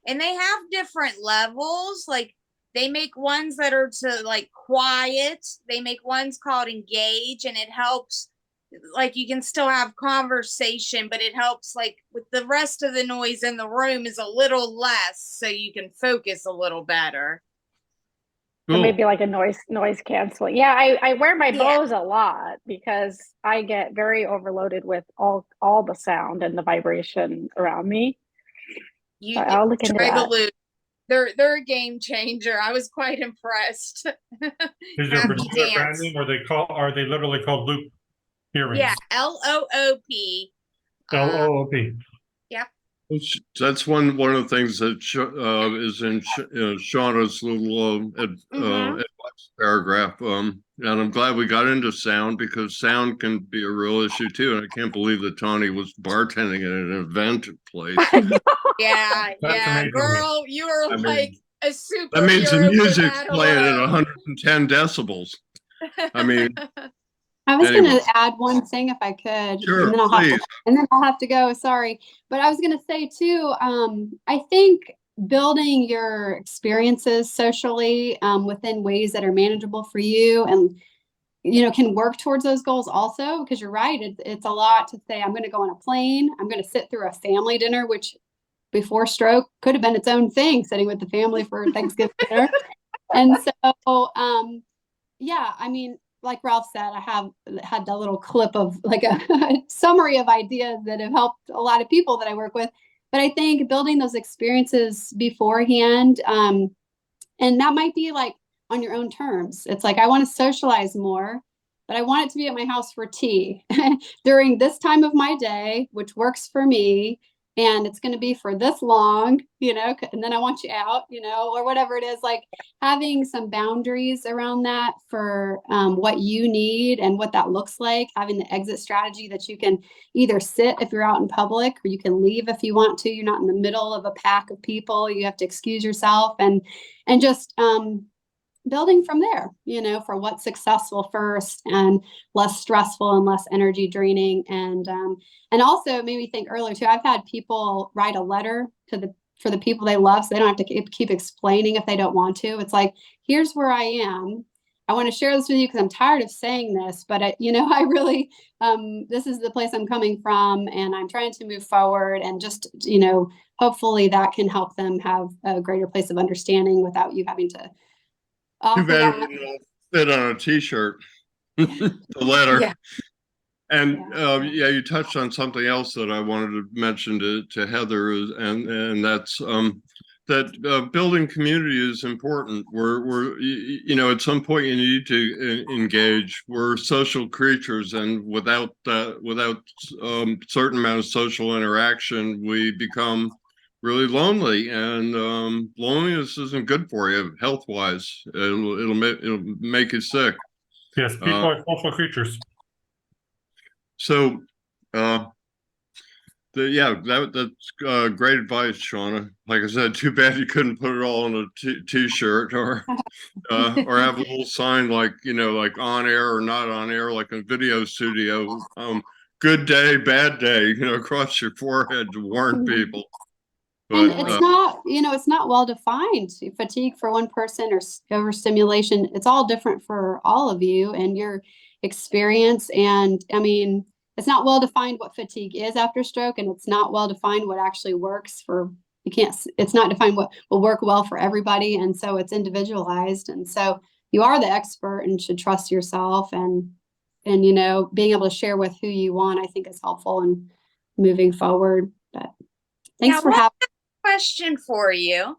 and they have different levels. Like they make ones that are to like quiet. They make ones called engage, and it helps. Like you can still have conversation, but it helps like with the rest of the noise in the room is a little less, so you can focus a little better. Or maybe like a noise canceling. Yeah, I wear my Yeah. Bose a lot because I get very overloaded with all the sound and the vibration around me. You I'll look into try the that. loop. They're a game changer. I was quite impressed. Is there a Happy particular dance. brand name, or are they literally called loop earrings? Yeah, LOOP. LOOP. That's one of the things that is in Shauna's little advice paragraph. And I'm glad we got into sound, because sound can be a real issue too. And I can't believe that Tawnie was bartending at an event place. Yeah, That's amazing. girl, you are like a superhero. That means the for music's that playing at alone. 110 decibels. I mean, I was Anyway. going to add one thing if I could, sure, and then please. I'll have to go. Sorry, but I was going to say too. I think building your experiences socially within ways that are manageable for you, and can work towards those goals also. Because you're right, it's a lot to say. I'm going to go on a plane. I'm going to sit through a family dinner, which before stroke could have been its own thing, sitting with the family for Thanksgiving dinner. And so, yeah, I mean, like Ralph said, I have had that little clip of like a summary of ideas that have helped a lot of people that I work with. But I think building those experiences beforehand, and that might be like on your own terms. It's like, I want to socialize more, but I want it to be at my house for tea during this time of my day, which works for me. And it's going to be for this long, and then I want you out, or whatever it is, like having some boundaries around that for what you need and what that looks like, having the exit strategy that you can either sit if you're out in public, or you can leave if you want to. You're not in the middle of a pack of people. You have to excuse yourself, and just building from there, for what's successful first and less stressful and less energy draining. And also made me think earlier too, I've had people write a letter for the people they love, so they don't have to keep explaining if they don't want to. It's like, here's where I am. I want to share this with you because I'm tired of saying this, but I really, this is the place I'm coming from, and I'm trying to move forward, and just, hopefully that can help them have a greater place of understanding without you having to Too bad it didn't fit on a t-shirt. The letter. Yeah. And you touched on something else that I wanted to mention to Heather, and that's that building community is important. We're at some point you need to engage. We're social creatures, and without certain amount of social interaction, we become really lonely, and loneliness isn't good for you health wise. It'll make you sick. Yes, people are social creatures. So that's great advice, Shauna. Like I said, too bad you couldn't put it all on a t-shirt, or have a little sign like like on air or not on air, like a video studio. Good day, bad day, across your forehead to warn people. But, and it's not, it's not well defined. Fatigue for one person or overstimulation, it's all different for all of you and your experience. And I mean, it's not well defined what fatigue is after stroke, and it's not well defined what actually works for, you can't, it's not defined what will work well for everybody. And so it's individualized. And so you are the expert and should trust yourself, and, you know, being able to share with who you want, I think is helpful in moving forward. But thanks Now, for one having. question for you.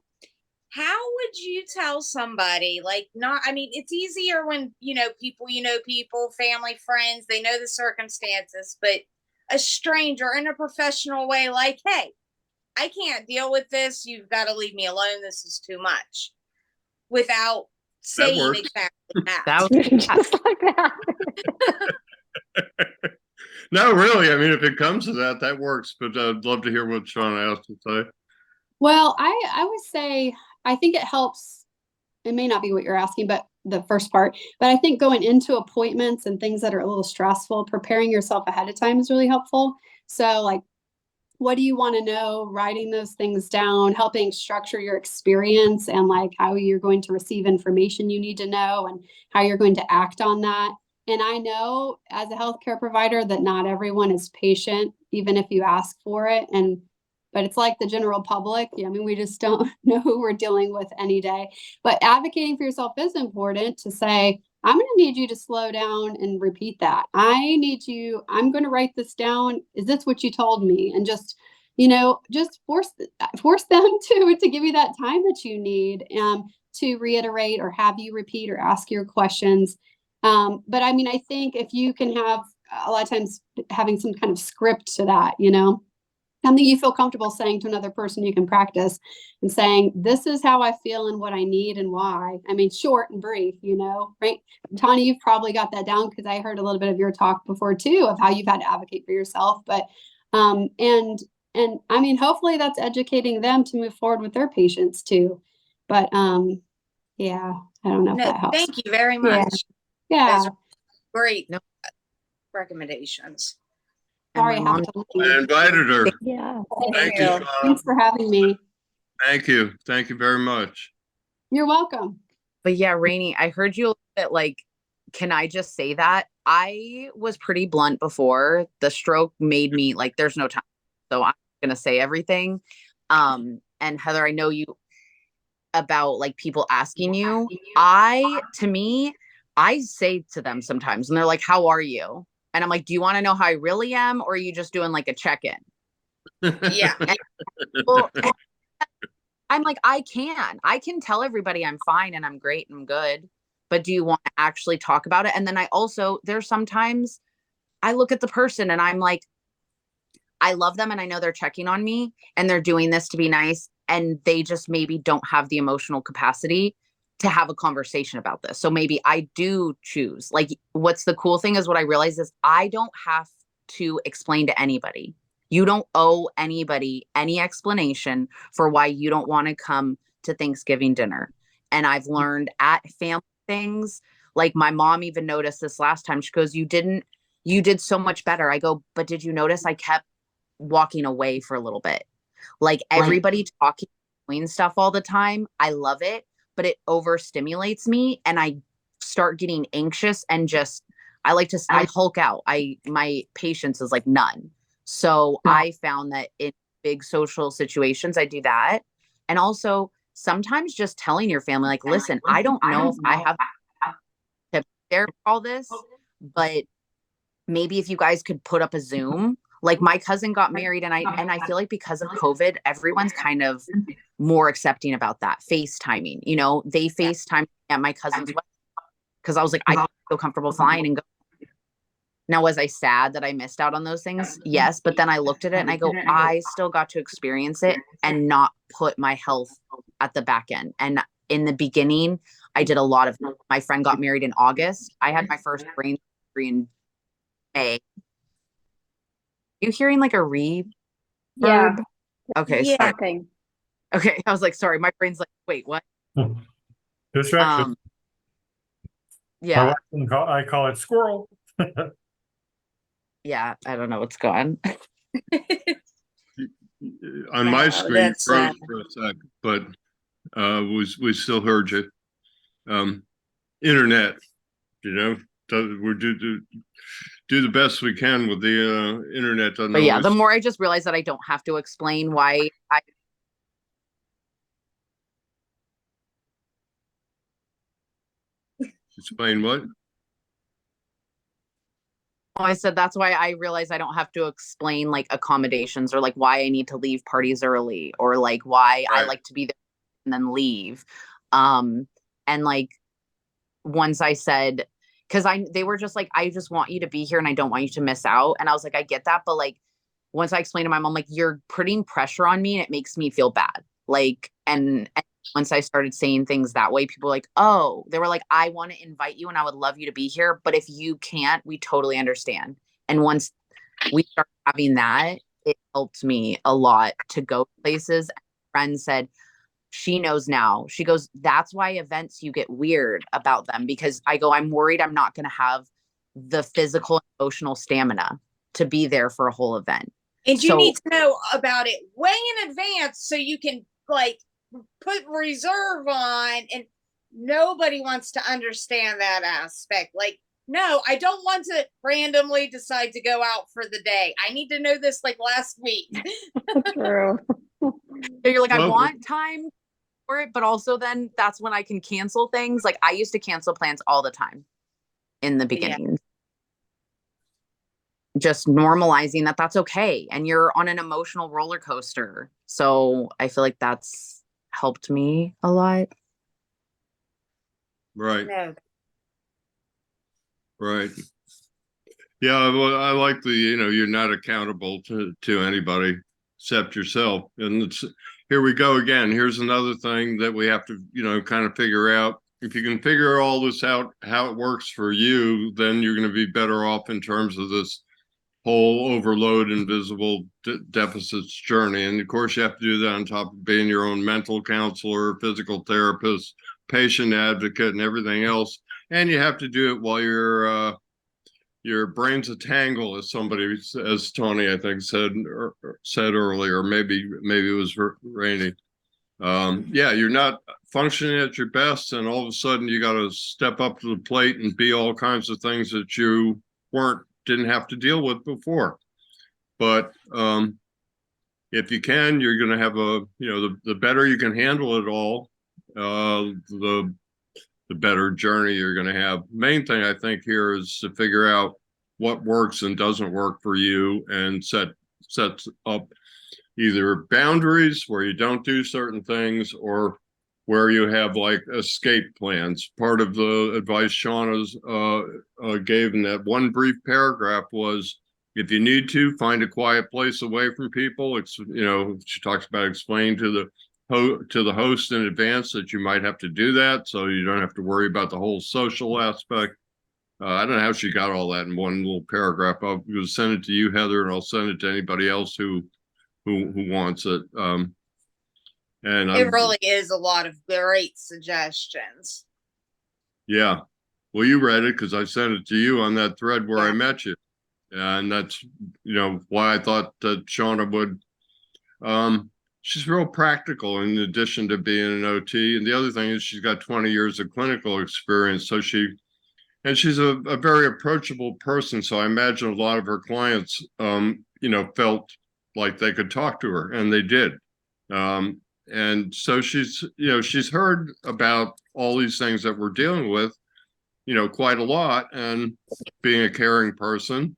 How would you tell somebody, like, not, I mean, it's easier when, you know, people, family, friends, they know the circumstances, but a stranger in a professional way, like, hey, I can't deal with this. You've got to leave me alone. This is too much, without That saying works. exactly that. That was Just like that. No, really. I mean, if it comes to that, that works. But I'd love to hear what Shauna has to say. Well, I would say, I think it helps. It may not be what you're asking, but the first part, but I think going into appointments and things that are a little stressful, preparing yourself ahead of time is really helpful. So like, what do you want to know? Writing those things down, helping structure your experience and like how you're going to receive information you need to know and how you're going to act on that. And I know as a healthcare provider that not everyone is patient, even if you ask for it. But it's like the general public. I mean, we just don't know who we're dealing with any day. But advocating for yourself is important to say, I'm going to need you to slow down and repeat that. I'm going to write this down. Is this what you told me? And just, you know, just force them to give you that time that you need to reiterate or have you repeat or ask your questions. But I mean, I think if you can have a lot of times having some kind of script to that, you know, something you feel comfortable saying to another person, you can practice and saying, this is how I feel and what I need and why. I mean, short and brief, you know, right? Tawnie, you've probably got that down because I heard a little bit of your talk before too, of how you've had to advocate for yourself. But, and I mean, hopefully that's educating them to move forward with their patients too. But, yeah, I don't know if No, that helps. thank you very Yeah. much. Yeah. Those are great No. recommendations. And Sorry, I my have mom, to I leave. invited her. Yeah. Thank you, Shauna. Thanks for having me. Thank you. Thank you very much. You're welcome. but yeah, Rainey, I heard you a little bit like, can I just say that? I was pretty blunt before. The stroke made me like, there's no time. So I'm gonna say everything. And Heather, I know you about like people asking you. To me, I say to them sometimes, and they're like, how are you? And I'm like, do you want to know how I really am, or are you just doing like a check-in? Yeah. Well, I'm like, I can tell everybody I'm fine and I'm great and I'm good, but do you want to actually talk about it? And then I also, there's sometimes I look at the person and I'm like, I love them and I know they're checking on me and they're doing this to be nice, and they just maybe don't have the emotional capacity to have a conversation about this. So maybe I do choose. Like, what's the cool thing is what I realize is I don't have to explain to anybody. You don't owe anybody any explanation for why you don't want to come to Thanksgiving dinner. And I've learned at family things, like my mom even noticed this last time. She goes, you did so much better. I go, but did you notice I kept walking away for a little bit? Like everybody talking, doing stuff all the time. I love it, but it overstimulates me and I start getting anxious and just, I hulk out. My patience is like none. So I found that in big social situations, I do that. And also sometimes just telling your family, like, listen, I don't know if I have to share all this, but maybe if you guys could put up a Zoom. Like my cousin got married and I feel like because of COVID, everyone's kind of more accepting about that. FaceTiming, you know, they FaceTime at my cousin's wedding because I was like, I don't feel comfortable flying and go. Now, was I sad that I missed out on those things? Yes. But then I looked at it and I go, I still got to experience it and not put my health at the back end. And in the beginning, I did a lot of, my friend got married in August. I had my first brain surgery in May. You hearing like a reverb? Yeah. Okay. Yeah. Sorry. Something. Okay. I was like, sorry. My brain's like, wait, what? Distraction. Yeah. I call it squirrel. Yeah. I don't know what's going On my Wow, screen, that's froze for a sec, but we still heard you. Internet, you know, we do the best we can with the internet. But yeah, the more I just realized that I don't have to explain why Explain what? Oh, I said that's why I realize I don't have to explain like accommodations or like why I need to leave parties early or like why I Right. like to be there and then leave. And like once I said, because they were just like, I just want you to be here and I don't want you to miss out. And I was like, I get that, but like once I explained to my mom, like you're putting pressure on me and it makes me feel bad. Like, and once I started saying things that way, people were like, oh, they were like, I want to invite you and I would love you to be here, but if you can't, we totally understand. And once we started having that, it helped me a lot to go places. Friends said, she knows now. She goes, that's why events you get weird about them because I go, I'm worried I'm not going to have the physical and emotional stamina to be there for a whole event. And you So- need to know about it way in advance so you can like put reserve on, and nobody wants to understand that aspect. Like, no, I don't want to randomly decide to go out for the day. I need to know this like last week. True. So you're like, I Well- want time for it, but also then that's when I can cancel things. Like I used to cancel plans all the time in the beginning. Just normalizing that that's okay. And you're on an emotional roller coaster. So I feel like that's helped me a lot. Right. No. Right. Yeah, well, I like the, you're not accountable to anybody except yourself. And here we go again. Here's another thing that we have to, kind of figure out. If you can figure all this out, how it works for you, then you're going to be better off in terms of this whole overload invisible deficits journey. And of course, you have to do that on top of being your own mental counselor, physical therapist, patient advocate, and everything else. And you have to do it while your brain's a tangle, as Tawnie, I think, said earlier. Maybe it was Raini. Yeah, you're not functioning at your best, and all of a sudden you got to step up to the plate and be all kinds of things that you didn't have to deal with before. But if you can, you're going to have the better you can handle it all, the better journey you're going to have. Main thing I think here is to figure out what works and doesn't work for you and sets up either boundaries where you don't do certain things or where you have like escape plans. Part of the advice Shauna's gave in that one brief paragraph was, if you need to, find a quiet place away from people. She talks about explaining to the host in advance that you might have to do that, so you don't have to worry about the whole social aspect. I don't know how she got all that in one little paragraph. I'll send it to you, Heather, and I'll send it to anybody else who wants it. And it really is a lot of great suggestions. Yeah. Well, you read it because I sent it to you on that thread where I met you. And that's, why I thought that Shauna would, she's real practical in addition to being an OT. And the other thing is she's got 20 years of clinical experience. So she's a very approachable person. So I imagine a lot of her clients, felt like they could talk to her, and they did. And so she's heard about all these things that we're dealing with, quite a lot. And being a caring person,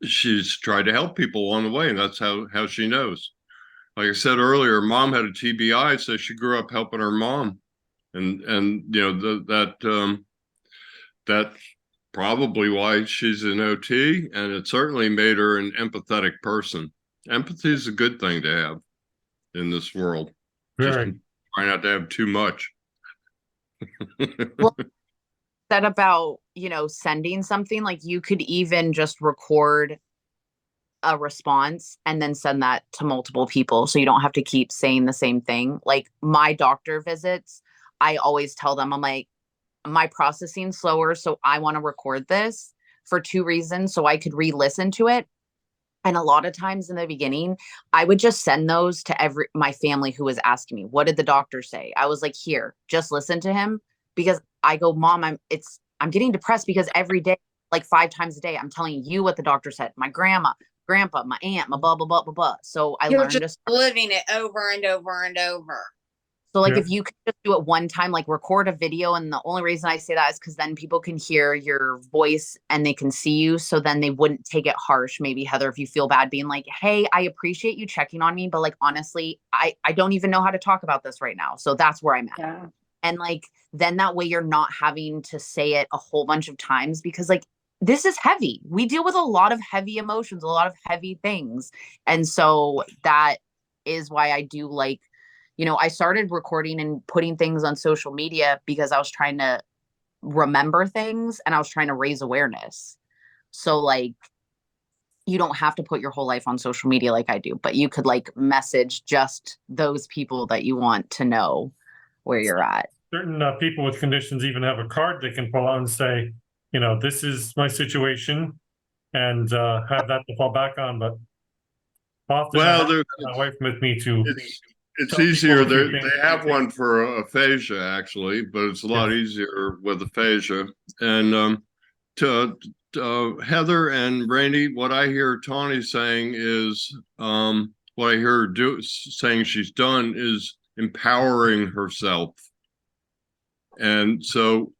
she's tried to help people along the way, and that's how she knows. Like I said earlier, mom had a TBI, so she grew up helping her mom, and that's probably why she's an OT, and it certainly made her an empathetic person. Empathy is a good thing to have in this world. Very. Just try not to have too much. Well, that about, sending something, like you could even just record a response and then send that to multiple people. So you don't have to keep saying the same thing. Like my doctor visits, I always tell them, I'm like, my processing's slower. So I want to record this for 2 reasons. So I could re-listen to it. And a lot of times in the beginning, I would just send those to my family who was asking me, what did the doctor say? I was like, here, just listen to him. Because I go, Mom, I'm getting depressed because every day, like 5 times a day, I'm telling you what the doctor said. My grandma, grandpa, my aunt, my blah, blah, blah, blah, blah. So I You're learned just living it over and over and over. So like Yeah. if you could just do it one time, like record a video, and the only reason I say that is because then people can hear your voice and they can see you. So then they wouldn't take it harsh. Maybe Heather, if you feel bad being like, hey, I appreciate you checking on me, but like honestly, I don't even know how to talk about this right now. So that's where I'm at. Yeah. And like then that way you're not having to say it a whole bunch of times, because like this is heavy. We deal with a lot of heavy emotions, a lot of heavy things. And so that is why I do like, I started recording and putting things on social media because I was trying to remember things and I was trying to raise awareness. So like you don't have to put your whole life on social media like I do, but you could like message just those people that you want to know where you're at. Certain people with conditions even have a card they can pull out and say, this is my situation, and have that to fall back on. But often Well, my wife with me to it's tell people easier. a few things. They have one for aphasia actually, but it's a lot easier with aphasia. And to Heather and Rainey, what I hear Tawnie saying is, what I hear her saying she's done is empowering herself. And so,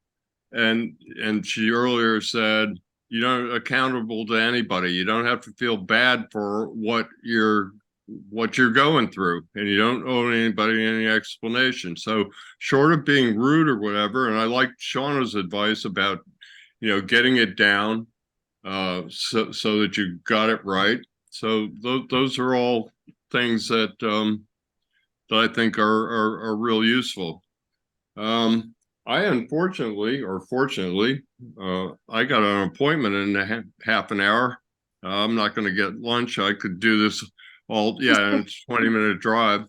and she earlier said, you don't accountable to anybody. You don't have to feel bad for what you're going through, and you don't owe anybody any explanation. So short of being rude or whatever, and I like Shauna's advice about, getting it down, so that you got it right. So those are all things that that I think are real useful. I unfortunately, or fortunately, I got an appointment in half an hour. I'm not going to get lunch. I could do this all, and it's a 20-minute drive.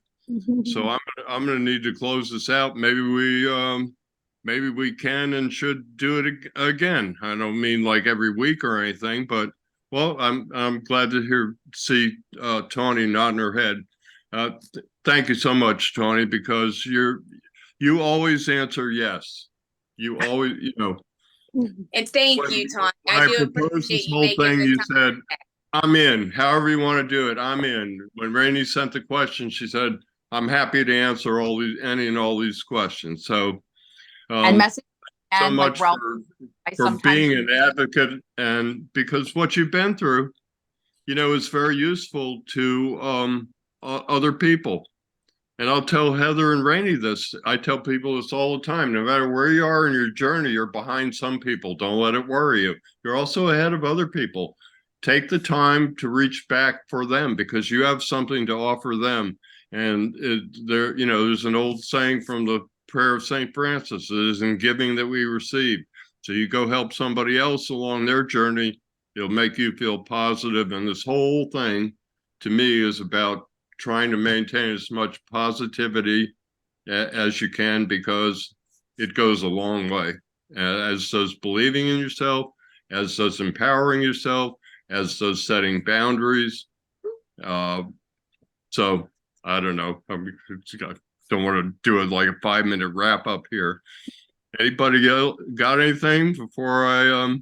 So I'm going to need to close this out. Maybe we can and should do it again. I don't mean like every week or anything, but well, I'm glad to see Tawnie nodding her head. Thank you so much, Tawnie, because you always answer yes. You always, And thank you, Tawnie. when I I do proposed appreciate this you whole making thing, the you time. said, I'm in. However you want to do it, I'm in. When Rainey sent the question, she said, I'm happy to answer any and all these questions. So, And message so and much like Ralph, for being an advocate, and because what you've been through, is very useful to other people. And I'll tell Heather and Rainey this. I tell people this all the time. No matter where you are in your journey, you're behind some people. Don't let it worry you. You're also ahead of other people. Take the time to reach back for them because you have something to offer them. And there's an old saying from the prayer of St. Francis, it is in giving that we receive. So you go help somebody else along their journey. It'll make you feel positive. And this whole thing to me is about trying to maintain as much positivity as you can, because it goes a long way, as does believing in yourself, as does empowering yourself, as does setting boundaries. So I don't know. I don't want to do it like a 5-minute wrap up here. Anybody else got anything before I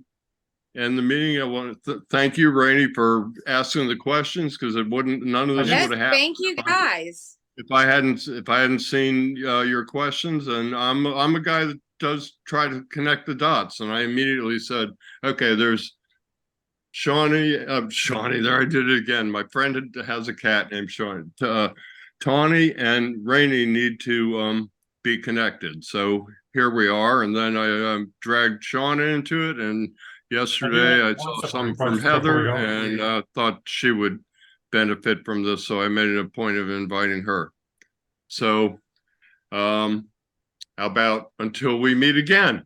end the meeting? I want to thank you, Rainey, for asking the questions, because none of this Yes, would have happened. thank you guys. If I hadn't seen your questions, and I'm a guy that does try to connect the dots, and I immediately said, okay, there's Shawnee, there I did it again. My friend has a cat named Shawnee. Tawnie and Rainey need to be connected. So here we are, and then I dragged Shauna into it, and yesterday I saw something from Heather and thought she would benefit from this, so I made it a point of inviting her. So how about until we meet again?